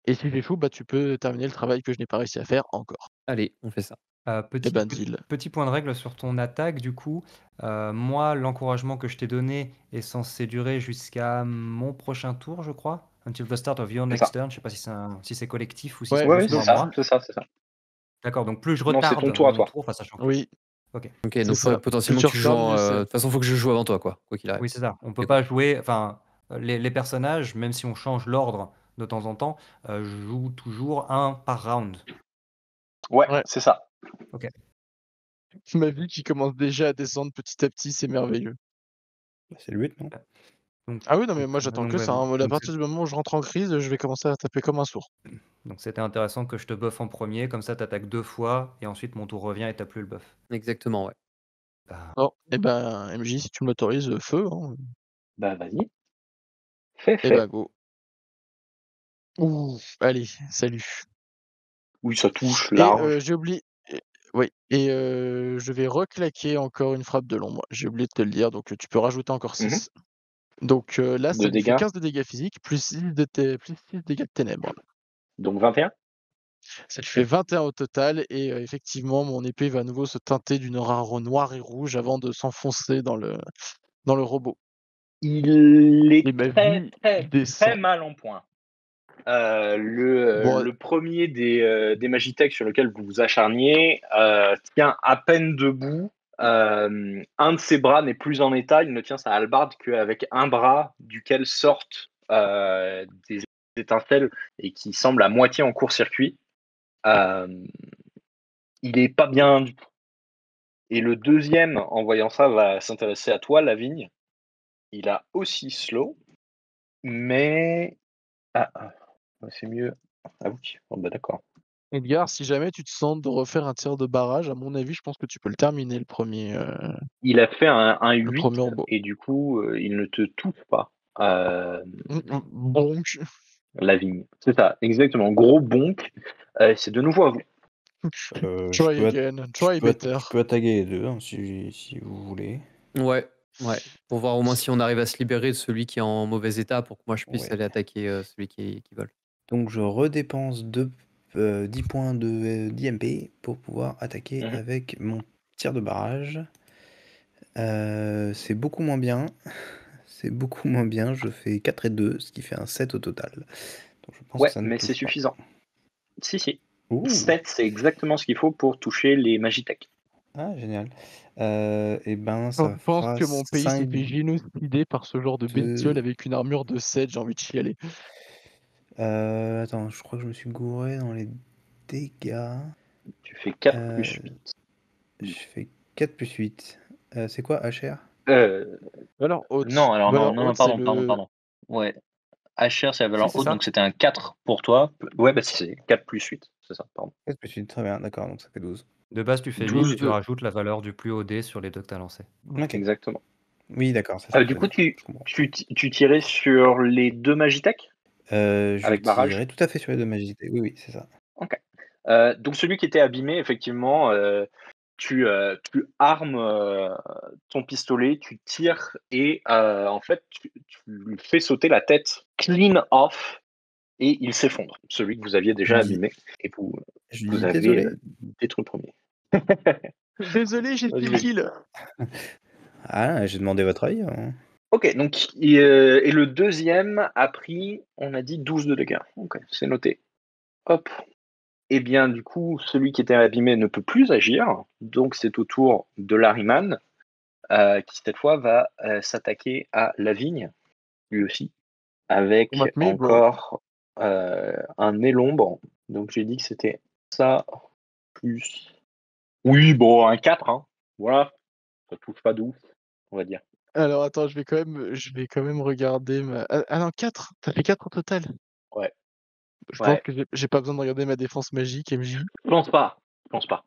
Et si j'échoue, bah tu peux terminer le travail que je n'ai pas réussi à faire encore. Allez, on fait ça. Eh ben deal. Petit point de règle sur ton attaque, du coup. Moi, l'encouragement que je t'ai donné est censé durer jusqu'à mon prochain tour, je crois. Until the start of your C'est next ça. turn. Je sais pas si c'est collectif ou si Ouais, c'est Ouais, juste c'est moi. ça, c'est ça, c'est ça. D'accord, donc plus je Non, c'est ton retarde tour à mon toi. tour, enfin sachant que... Oui, Ok, Ok, c'est donc ça. potentiellement Plus tu tu joues retardes, mieux de c'est. toute façon, faut que je joue avant toi, quoi qu'il arrive. oui, c'est ça. On peut Ok, pas jouer... Enfin, les personnages, même si on change l'ordre de temps en temps, jouent toujours un par round. Ouais, Ouais. c'est ça. Ok. Ma vie qui commence déjà à descendre petit à petit, c'est merveilleux. C'est le but, non? Donc, Ah oui, non, mais moi j'attends donc, que ouais, ça, hein. À donc partir du moment où je rentre en crise, je vais commencer à taper comme un sourd. Donc c'était intéressant que je te buff en premier, comme ça t'attaques 2 fois, et ensuite mon tour revient et t'as plus le buff. exactement, ouais. Bah, Bon, et ben MJ, si tu m'autorises, feu, hein. Bah vas-y. Fais, Et ben fais. go. Ouh, allez, salut. Oui, ça touche Et large. j'ai oublié oui, et je vais reclaquer encore une frappe de l'ombre. J'ai oublié de te le dire, donc tu peux rajouter encore Mhm. 6. Donc là, De ça lui fait dégâts. 15 de dégâts physiques, plus 6 dégâts de ténèbres. Donc 21. Ça lui fait 21 au total et effectivement, mon épée va à nouveau se teinter d'une aura noire et rouge avant de s'enfoncer dans le robot. Il est Et ma très, vie très, très descend. mal en point. Bon, Le premier des Magitech sur lequel vous vous acharniez tient à peine debout. Un de ses bras n'est plus en état. Il ne tient sa hallebarde qu'avec un bras duquel sortent des étincelles et qui semble à moitié en court-circuit. il est pas bien du tout. Et le deuxième, en voyant ça, va s'intéresser à toi, Lavigne. Il a aussi slow, mais c'est mieux. Ah oui, bon, bah d'accord. Edgar, si jamais tu te sens de refaire un tir de barrage, à mon avis, je pense que tu peux le terminer le premier Il a fait un 8 robot. et du coup, il ne te touche pas. Bonk. Lavigne. C'est ça, exactement. Gros bonk. C'est de nouveau à vous. Je Try peux, again, try je better. peux attaquer les deux hein, si vous voulez. Ouais, pour voir au moins si on arrive à se libérer de celui qui est en mauvais état pour que moi je puisse Ouais. aller attaquer celui qui vole. Donc je redépense 10 points d'IMP pour pouvoir attaquer Mhm. avec mon tir de barrage. C'est beaucoup moins bien. C'est beaucoup moins bien. Je fais 4 et 2, ce qui fait un 7 au total. Donc je pense Ouais, que ça ne mais touche c'est pas. suffisant. Si. Ouh. 7, c'est exactement ce qu'il faut pour toucher les Magitech. Ah, génial. Et ben, Je ça pense fera que mon pays s'est 5 fait génocider par ce genre de bestiole de... avec une armure de 7, j'ai envie de chialer. Attends, je crois que je me suis gouré dans les dégâts. Tu fais 4 plus 8. Je fais 4 plus 8. C'est quoi HR? Valeur haute. Non, alors Valeur non, haute, c'est pardon. Ouais. HR, c'est la valeur c'est haute, ça. donc c'était un 4 pour toi. Ouais, bah c'est 4 plus 8, c'est ça, pardon. 4 plus 8, très bien, d'accord, donc ça fait 12. De base, tu fais 8 12 et tu rajoutes la valeur du plus haut dé sur les deux que tu as lancés. Ok. Exactement. Oui, d'accord, c'est ça que Du je coup, veux dire, je comprends. tu tirais sur les deux Magitech Je avec barrage. tirais tout à fait sur les deux magités. Oui, c'est ça. Ok. Donc celui qui était abîmé, effectivement, tu armes ton pistolet, tu tires et en fait tu lui fais sauter la tête clean off et il s'effondre. Celui que vous aviez déjà Je lui dis- abîmé et vous Je lui dis avez désolé. détruit le premier. Désolé, j'ai fait le Vas-y. kill. Ah, j'ai demandé votre avis. Hein. Ok, donc et le deuxième a pris, on a dit 12 de dégâts. Ok, c'est noté. Hop. Eh bien, du coup, celui qui était abîmé ne peut plus agir. Donc, c'est au tour de Larryman, qui cette fois va s'attaquer à Lavigne, lui aussi, avec Come at me, bro. encore un nez l'ombre. Donc, j'ai dit que c'était ça plus. Oui, bon, un 4. Hein. Voilà. Ça touche pas de ouf, on va dire. Alors attends, je vais quand même regarder ma. Ah non, 4. Ça fait 4 au total. Ouais. Je pense Ouais. que j'ai pas besoin de regarder ma défense magique, MJ. Je pense pas. Enfin,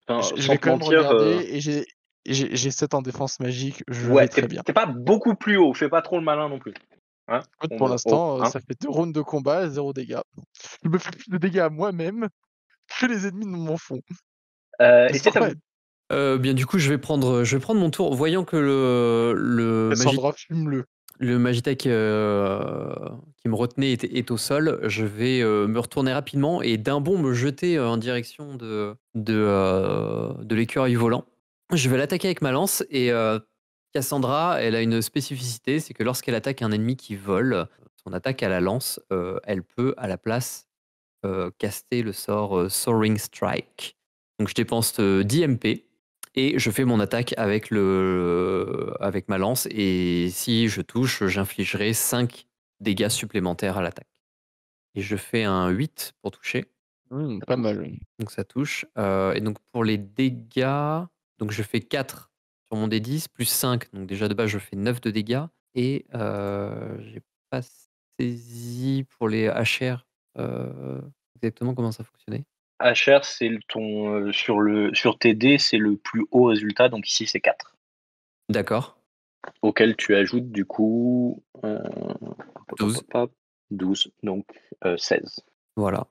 Je sans vais te quand même mentir. regarder et j'ai 7 en défense magique, je Ouais, vais très bien. t'es pas beaucoup plus haut. Fais pas trop le malin non plus. Hein. Écoute, pour Oh, l'instant, hein. ça fait 2 rounds de combat, 0 dégâts. Je me fais plus de dégâts à moi-même que les ennemis ne m'en font. Et c'est à Parfait. vous. Bien du coup, je vais prendre mon tour. Voyant que Cassandra, fume-le. le Magitech qui me retenait est au sol, je vais me retourner rapidement et d'un bond me jeter en direction de l'écureuil volant. Je vais l'attaquer avec ma lance et Cassandra, elle a une spécificité, c'est que lorsqu'elle attaque un ennemi qui vole, son attaque à la lance, elle peut à la place caster le sort Soaring Strike. Donc je dépense 10 MP et je fais mon attaque avec ma lance et si je touche, j'infligerai 5 dégâts supplémentaires à l'attaque. Et je fais un 8 pour toucher. Pas mal. Donc ça touche. Et donc pour les dégâts, donc je fais 4 sur mon D10 plus 5. Donc déjà de base, je fais 9 de dégâts. Et j'ai pas saisi pour les HR exactement comment ça fonctionnait. HR, c'est sur tes dés, c'est le plus haut résultat, donc ici c'est 4. D'accord. Auquel tu ajoutes du coup 12. 12, donc 16. Voilà.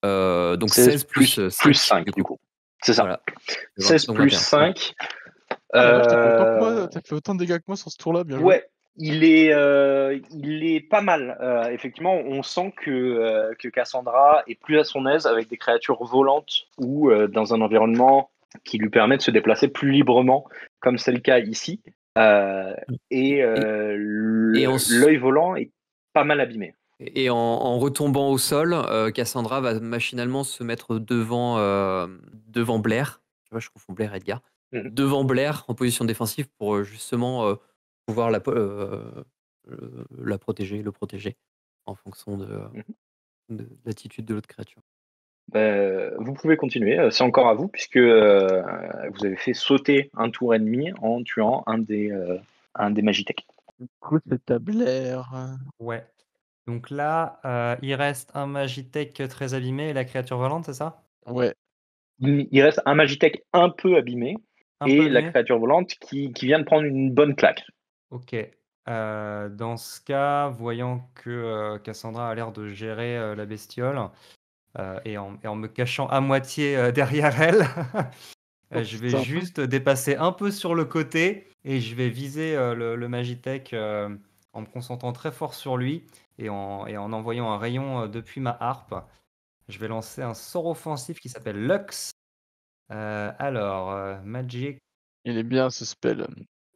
Donc 16 16 plus 5 du coup. C'est ça. Voilà. 16 Donc plus 21. 5. Ah la vache, t'as fait autant que moi, t'as fait autant de dégâts que moi sur ce tour-là, bien joué. Ouais, il est pas mal. Effectivement, on sent que Cassandra est plus à son aise avec des créatures volantes ou dans un environnement qui lui permet de se déplacer plus librement, comme c'est le cas ici. Et l'œil volant est pas mal abîmé. Et en retombant au sol, Cassandra va machinalement se mettre devant Blair. Tu vois, je confonds Blair et Edgar. Mhm. Devant Blair en position défensive pour justement pouvoir la protéger, le protéger en fonction de l'attitude de l'autre créature. Vous pouvez continuer, c'est encore à vous, puisque vous avez fait sauter un tour ennemi en tuant un des Magitech. Du coup, c'est à Blair. Ouais. Donc là, il reste un Magitech très abîmé et la créature volante, c'est ça? Ouais. Il reste un Magitech un peu abîmé Un peu et la abîmé? créature volante qui vient de prendre une bonne claque. Ok. Dans ce cas, voyant que Cassandra a l'air de gérer la bestiole et en me cachant à moitié derrière elle, Oh, je vais putain. juste dépasser un peu sur le côté et je vais viser le Magitech en me concentrant très fort sur lui et en envoyant un rayon depuis ma harpe. Je vais lancer un sort offensif qui s'appelle Lux. Magic, Il est bien ce spell.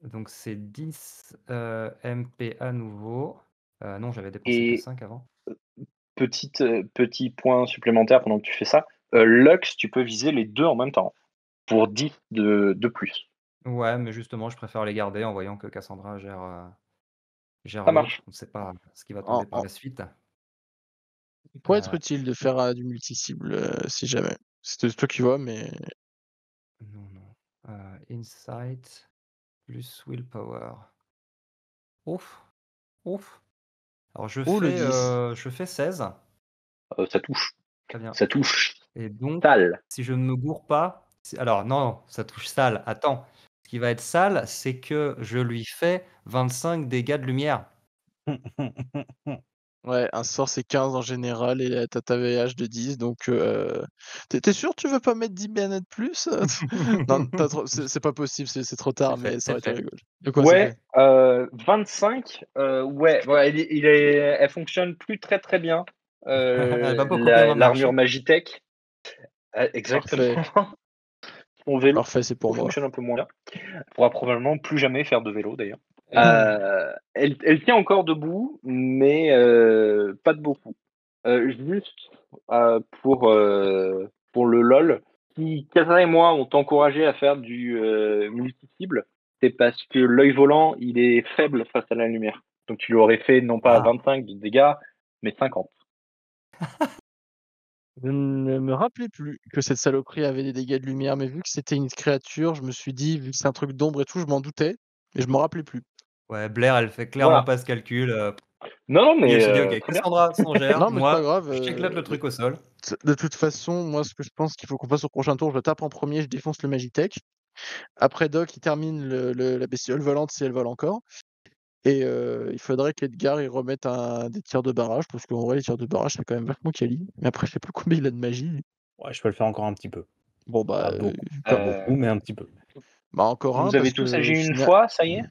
donc c'est 10 MP à nouveau. Non, j'avais dépensé que Et 5 avant. petit point supplémentaire pendant que tu fais ça, Lux, tu peux viser les deux en même temps pour 10 de plus. Ouais, mais justement, je préfère les garder en voyant que Cassandra gère Ça l'autre. marche. On ne sait pas ce qui va En- tomber par en- la suite. Il pourrait être Euh, utile de faire du multi-cible si jamais. C'est toi qui vois, mais. non, non. Insight plus Willpower. Ouf, ouf. Alors Ou le 10. je fais 16. Ça touche. Très bien. Ça touche. Et donc, Sale. si je ne me gourre pas, alors non, ça touche sale. Attends, ce qui va être sale, c'est que je lui fais 25 dégâts de lumière. Ouais, un sort c'est 15 en général et t'as ta VH de 10, donc t'es sûr tu veux pas mettre 10 BN de plus? Non, c'est pas possible, c'est trop tard, mais ça aurait été rigolo. De quoi c'est fait? Ouais, 25, ouais, elle fonctionne plus très bien. Elle va pas copier ma marche. L'armure Magitech, exactement. Parfait, Mon vélo parfait, c'est pour moi. fonctionne un peu moins bien. Elle pourra probablement plus jamais faire de vélo d'ailleurs. Elle tient encore debout, mais pas de beaucoup. Juste pour le LOL, si Kazan et moi ont encouragé à faire du multi-cible, c'est parce que l'œil volant, il est faible face à la lumière. Donc tu lui aurais fait non pas 25 de dégâts, mais 50. Je ne me rappelais plus que cette saloperie avait des dégâts de lumière, mais vu que c'était une créature, je me suis dit, vu que c'est un truc d'ombre et tout, je m'en doutais, mais je me rappelais plus. Ouais, Blair, elle fait clairement Voilà. pas ce calcul. Non, Et mais elle se dit, ok, très bien. Cassandra s'en gère. Non, mais c'est pas Moi, grave. j'éclate le truc au sol. De toute façon, moi, ce que je pense qu'il faut qu'on fasse au prochain tour, je le tape en premier, je défonce le Magitech. Après, Doc, il termine la bestiole volante si elle vole encore. Et il faudrait qu'Edgar il remette des tirs de barrage, parce qu'en vrai, les tirs de barrage, c'est quand même vachement quali. Mais après, je sais plus combien il a de magie. Ouais, je peux le faire encore un petit peu. Bon, bah, Pas beaucoup, quand- pas beaucoup, mais un petit peu. bah encore un, Vous avez parce tous que agi au une final. fois, ça y est?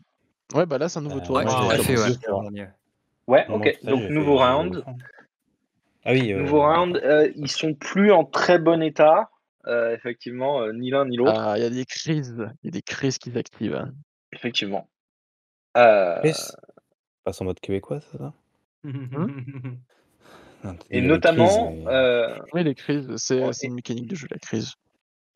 Ouais, bah là, c'est un nouveau tour. Ouais, Moi, tout à je fait, commence. ouais. Ouais, Non, moi, ok. tout ça, Donc nouveau j'ai fait round. l'autre, hein. Ah oui, Nouveau round. d'accord. Ils sont plus en très bon état. Effectivement, ni l'un ni l'autre. Ah, il y a des crises. Il y a des crises qui s'activent, hein. Effectivement. Chris passe en mode québécois, c'est ça? Non, Et il y a des crises, notamment, Oui, les crises, c'est une mécanique de jeu, la crise.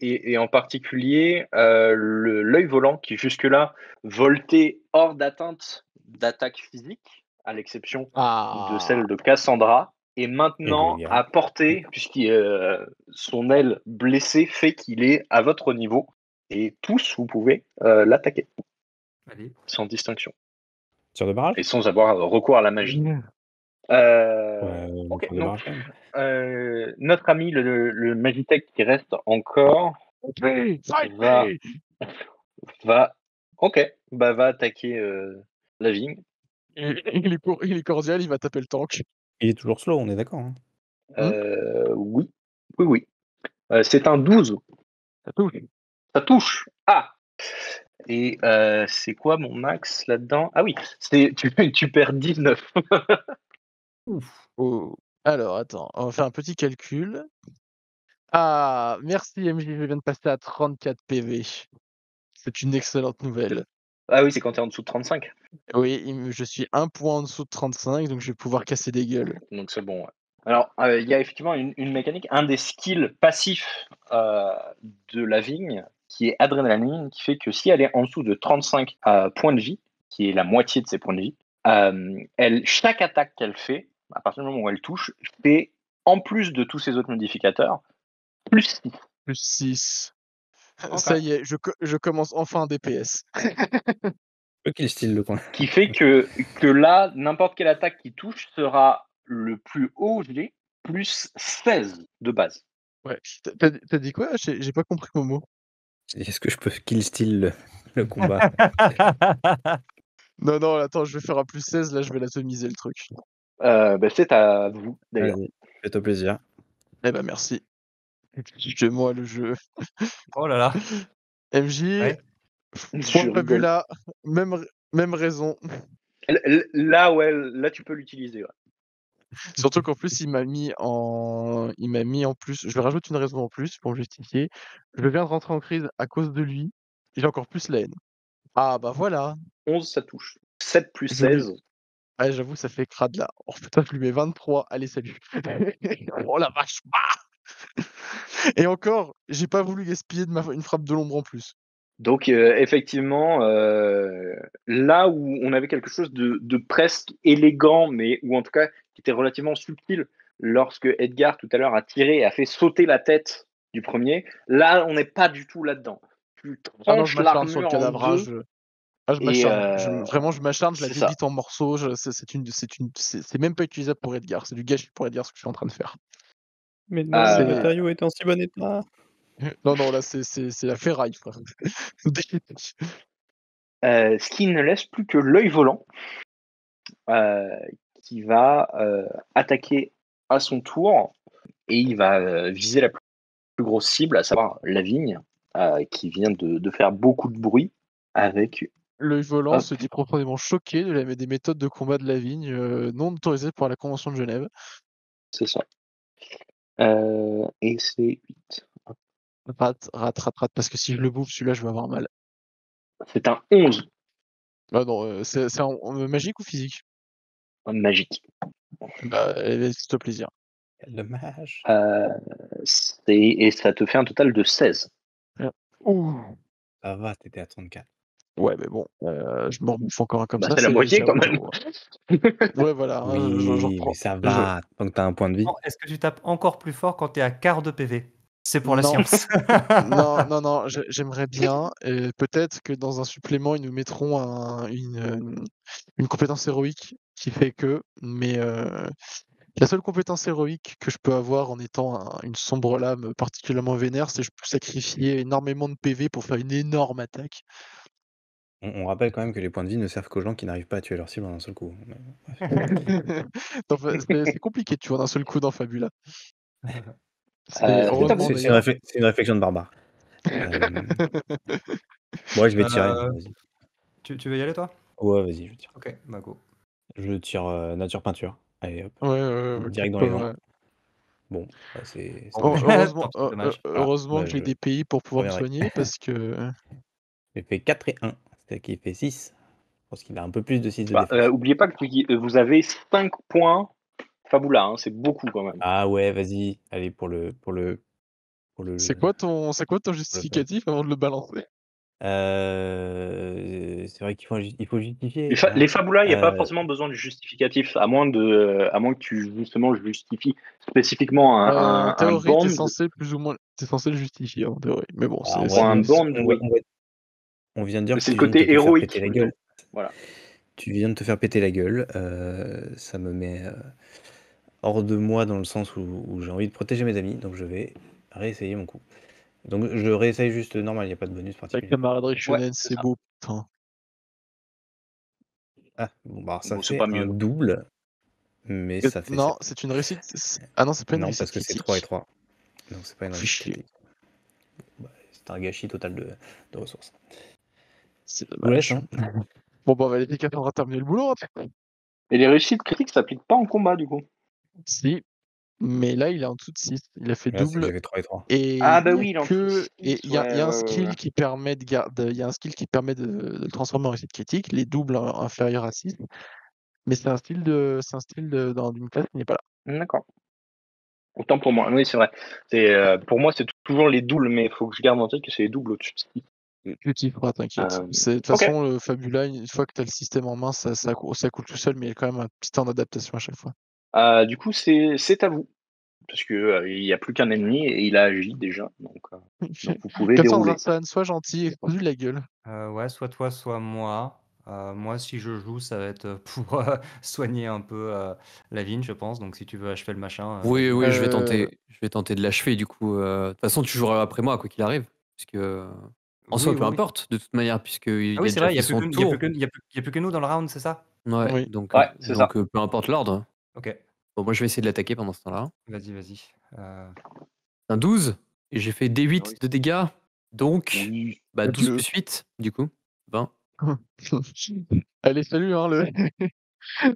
et en particulier, l'œil volant qui jusque-là voltait hors d'atteinte d'attaque physique, à l'exception de Ah, celle de Cassandra, et maintenant Edgar. à portée, puisque son aile blessée fait qu'il est à votre niveau, et tous, vous pouvez l'attaquer, Allez. sans distinction, Tir de barrage? et sans avoir recours à la magie. Ouais, Ok, tir de donc barrage quand même. notre ami le Magitech qui reste encore va, va attaquer la vigne. Il est cordial, il va taper le tank. Il est toujours slow, on est d'accord, hein? Oui, oui. C'est un 12. Ça touche. Ça touche. Ah. Et c'est quoi mon max là-dedans? Ah oui, tu perds 19. Ouf. Oh. Alors, attends, on va faire un petit calcul. Ah, merci MJ, je viens de passer à 34 PV. C'est une excellente nouvelle. Ah oui, c'est quand tu es en dessous de 35. Oui, je suis un point en dessous de 35, donc je vais pouvoir casser des gueules. Donc c'est bon. Ouais. Alors, il y a effectivement une mécanique, un des skills passifs de la vigne, qui est adrénaline, qui fait que si elle est en dessous de 35 points de vie, qui est la moitié de ses points de vie, chaque attaque qu'elle fait, à partir du moment où elle touche, fait, en plus de tous ses autres modificateurs, Plus 6. Plus 6. Ok. Ça y est, je commence enfin un DPS. Quel style le coin. Qui fait que là, n'importe quelle attaque qui touche sera le plus haut G plus 16 de base. Ouais. T'as dit quoi? J'ai pas compris mon mot. Est-ce que je peux kill steal le combat? Non, attends, je vais faire un plus 16, là je vais l'atomiser le truc. C'est à vous d'ailleurs. Vas-y, fais-toi plaisir. Eh ben merci. Explique-moi le jeu. Oh là là. MJ, Ouais. Je rigole. Fabula, même raison. Là, ouais, là tu peux l'utiliser. Ouais. Surtout qu'en plus, il m'a mis en plus. Je vais rajouter une raison en plus pour me justifier. Je viens de rentrer en crise à cause de lui. J'ai encore plus la haine. Ah bah voilà. 11, ça touche. 7 plus Je lui- 16. Ah, j'avoue, ça fait crade là. Oh putain, je lui mets 23. Allez, salut. Oh la vache. Ah et encore, j'ai pas voulu gaspiller une frappe de l'ombre en plus. Donc, effectivement, là où on avait quelque chose de presque élégant, mais ou en tout cas qui était relativement subtil, lorsque Edgar tout à l'heure a tiré et a fait sauter la tête du premier, là on n'est pas du tout là-dedans. Tu Ah non, je tranches m'acharne sur le l'armure en cadavre. deux. Je Et, m'acharne. Vraiment, je m'acharne, je la c'est ça. débite en morceaux. C'est même pas utilisable pour Edgar. C'est du gâchis pour Edgar ce que je suis en train de faire. Mais non, Euh, le matériau est en si bon état. Non, là, c'est la ferraille, frère. Ce qui ne laisse plus que l'œil volant, qui va attaquer à son tour, et il va viser la plus grosse cible, à savoir la vigne, qui vient de faire beaucoup de bruit avec. L'œil volant Hop. se dit profondément choqué des méthodes de combat de la vigne non autorisées par la Convention de Genève. C'est ça. Et c'est 8. Rate, parce que si je le bouffe, celui-là, je vais avoir mal. C'est un 11 Ah non, c'est en magique ou physique? magique. Bah, c'est plaisir. Quel dommage. Et ça te fait un total de 16. Ouh. Ça va, t'étais à 34. Ouais, mais bon, je m'en bouffe encore un comme Bah, ça. c'est la moitié quand même. Ouais, voilà. je Oui, reprends. mais ça va, tant que t'as un point de vie. Non, est-ce que tu tapes encore plus fort quand t'es à quart de PV? C'est pour la Non. science. Non, j'aimerais bien. Peut-être que dans un supplément, ils nous mettront une compétence héroïque qui fait que. Mais la seule compétence héroïque que je peux avoir en étant une sombre lame particulièrement vénère, c'est que je peux sacrifier énormément de PV pour faire une énorme attaque. On rappelle quand même que les points de vie ne servent qu'aux gens qui n'arrivent pas à tuer leur cible en un seul coup. C'est compliqué, tu vois, d'un seul coup dans Fabula. C'est Heureusement, C'est d'ailleurs. une réflexion de barbare. Moi, je vais tirer. Vas-y. Tu veux y aller, toi? Ouais, vas-y, je tire. Ok, bah go. Je tire nature peinture. Allez, hop. Ouais, Direct dans pas les dents. mal. Bon, bah, c'est Bon, Heureusement, tant pis, dommage. heureusement Bah, que j'ai je des pays pour pouvoir me reviendrai. soigner parce que. J'ai fait 4 et 1. C'est-à-dire qu'il fait 6. Je pense qu'il a un peu plus de 6 de Bah, défense. oubliez pas que vous avez 5 points Fabula, hein, c'est beaucoup quand même. Ah ouais, vas-y. Allez, pour le. C'est quoi ton justificatif avant de le balancer? C'est vrai qu'il faut justifier. Les Fabula, il n'y a pas Euh, forcément besoin du justificatif, à moins que tu justement justifies spécifiquement En un théorie, band. t'es censé plus ou moins, t'es censé le justifier en théorie. Mais bon, on, Pour un band, oui. on vient de dire C'est que le tu viens de te côté faire héroïque péter la plutôt. gueule. Voilà. Tu viens de te faire péter la gueule. Ça me met hors de moi dans le sens où j'ai envie de protéger mes amis. Donc je vais réessayer mon coup. Donc je réessaye juste normal, il n'y a pas de bonus ta particulier. camaraderie shonen, c'est c'est ça. beau, putain. Ah, bon, bah, ça Bon, c'est fait pas mieux. un double, mais ça fait Non, 7. c'est une réussite. Ah non, c'est pas une Non, réussite parce que c'est critique. 3 et 3. Non, c'est pas une Fais réussite chier. critique. Bah, c'est un gâchis total de ressources. C'est Je vous laisse, dommage. hein. Bon, bah, on va les on va terminer le boulot. Hein. Et les réussites critiques s'appliquent pas en combat du coup. Si, mais là, il est en dessous de 6. Il a fait Là, c'est que double. j'avais 3 et 3. Et Ah bah il y a oui, il est en que dessous de et six, il y a un ouais. skill qui permet il y a un skill qui permet de le transformer en réussite critique, les doubles inférieurs à 6. Mais c'est un style dans une classe qui n'est pas là. D'accord. Autant pour moi. Oui, c'est vrai. Pour moi, c'est toujours les doubles, mais il faut que je garde en tête que c'est les doubles au-dessus de six. Tu t'y feras, t'inquiète. De toute ok. façon, le Fabula, une fois que tu as le système en main, ça coule tout seul, mais il y a quand même un petit temps d'adaptation à chaque fois. Du coup, c'est à vous. parce que il n'y a plus qu'un ennemi et il a agi déjà. Donc vous pouvez dérouler. Cassandra-san, sois gentil, explose la gueule. Ouais, soit toi, soit moi. Moi, si je joue, ça va être pour soigner un peu Lavigne, je pense. Donc, si tu veux achever le machin, Oui, vas-y. oui, je vais Euh, tenter de l'achever du coup. De toute façon, tu joueras après moi, quoi qu'il arrive. Puisque, en Oui, soi, oui, peu oui. importe, de toute manière, Ah puisqu'il oui, a c'est déjà vrai, il y fait a plus son que, il y a plus tour. que, il y a plus que nous dans le round, c'est ça? Ouais, Oui. Ouais, c'est ça. peu importe l'ordre. Ok, Bon, moi, je vais essayer de l'attaquer pendant ce temps-là. vas-y, vas-y. Un 12, et j'ai fait D8 Oui. de dégâts. Donc, Oui. 12 Fabuleux. plus 8, du coup, 20. Allez, salut, hein,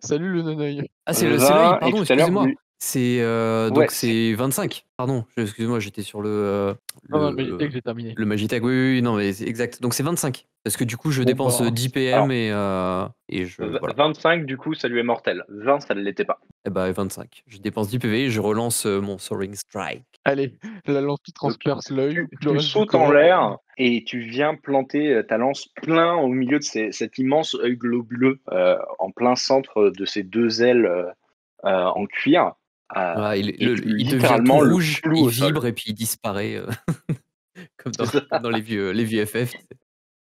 salut le non-œil. Ah, c'est 20, l'œil, et pardon, tout à l'heure, excusez-moi. C'est ouais, donc c'est 25. Pardon, excusez-moi, j'étais sur Non, mais dès que le j'ai terminé. le Magitech. Oui, oui, oui, non, mais c'est exact. Donc c'est 25 parce que du coup, je Bon, dépense bah, 10 PM et je voilà. 25, du coup, ça lui est mortel. 20, ça ne l'était pas. Eh ben 25. Je dépense 10 PV et je relance mon Soaring Strike. allez, la lance qui Donc, transperce l'œil, le tu reste du sautes en corps. l'air et tu viens planter ta lance plein au milieu de cet immense œil globuleux, en plein centre de ces deux ailes en cuir. Voilà, Et tu il devient tout littéralement le rouge, cloues il au sol. vibre et puis il disparaît comme C'est ça. dans les vieux FF.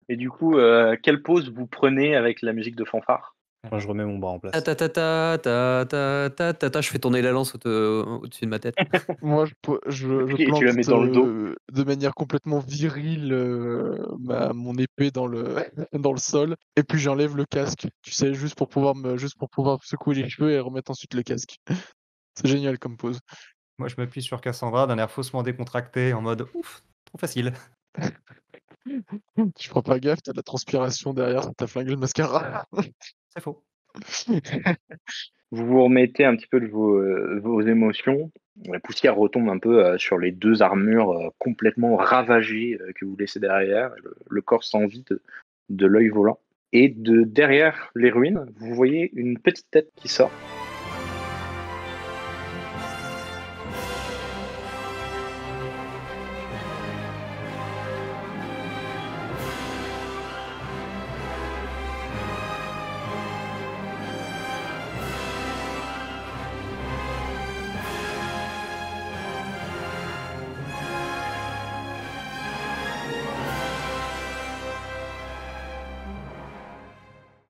Et du coup, quelle pause vous prenez avec la musique de fanfare? Moi, je remets mon bras en Ta place. ta ta ta ta ta ta ta ta, je fais tourner la lance au-dessus de ma tête. Moi, je Et tu la plante mets dans le dos. de manière complètement virile mon épée dans le, dans le sol, et puis j'enlève le casque, tu sais, juste pour pouvoir secouer les cheveux et remettre ensuite le casque. C'est génial comme pose. Moi, je m'appuie sur Cassandra d'un air faussement décontracté en mode ouf, trop facile. Tu feras pas gaffe, t'as de la transpiration derrière, t'as flingué le mascara. C'est faux. Vous vous remettez un petit peu de vos émotions. La poussière retombe un peu sur les deux armures complètement ravagées que vous laissez derrière, le corps sans vie de l'œil volant. Et de derrière les ruines, vous voyez une petite tête qui sort.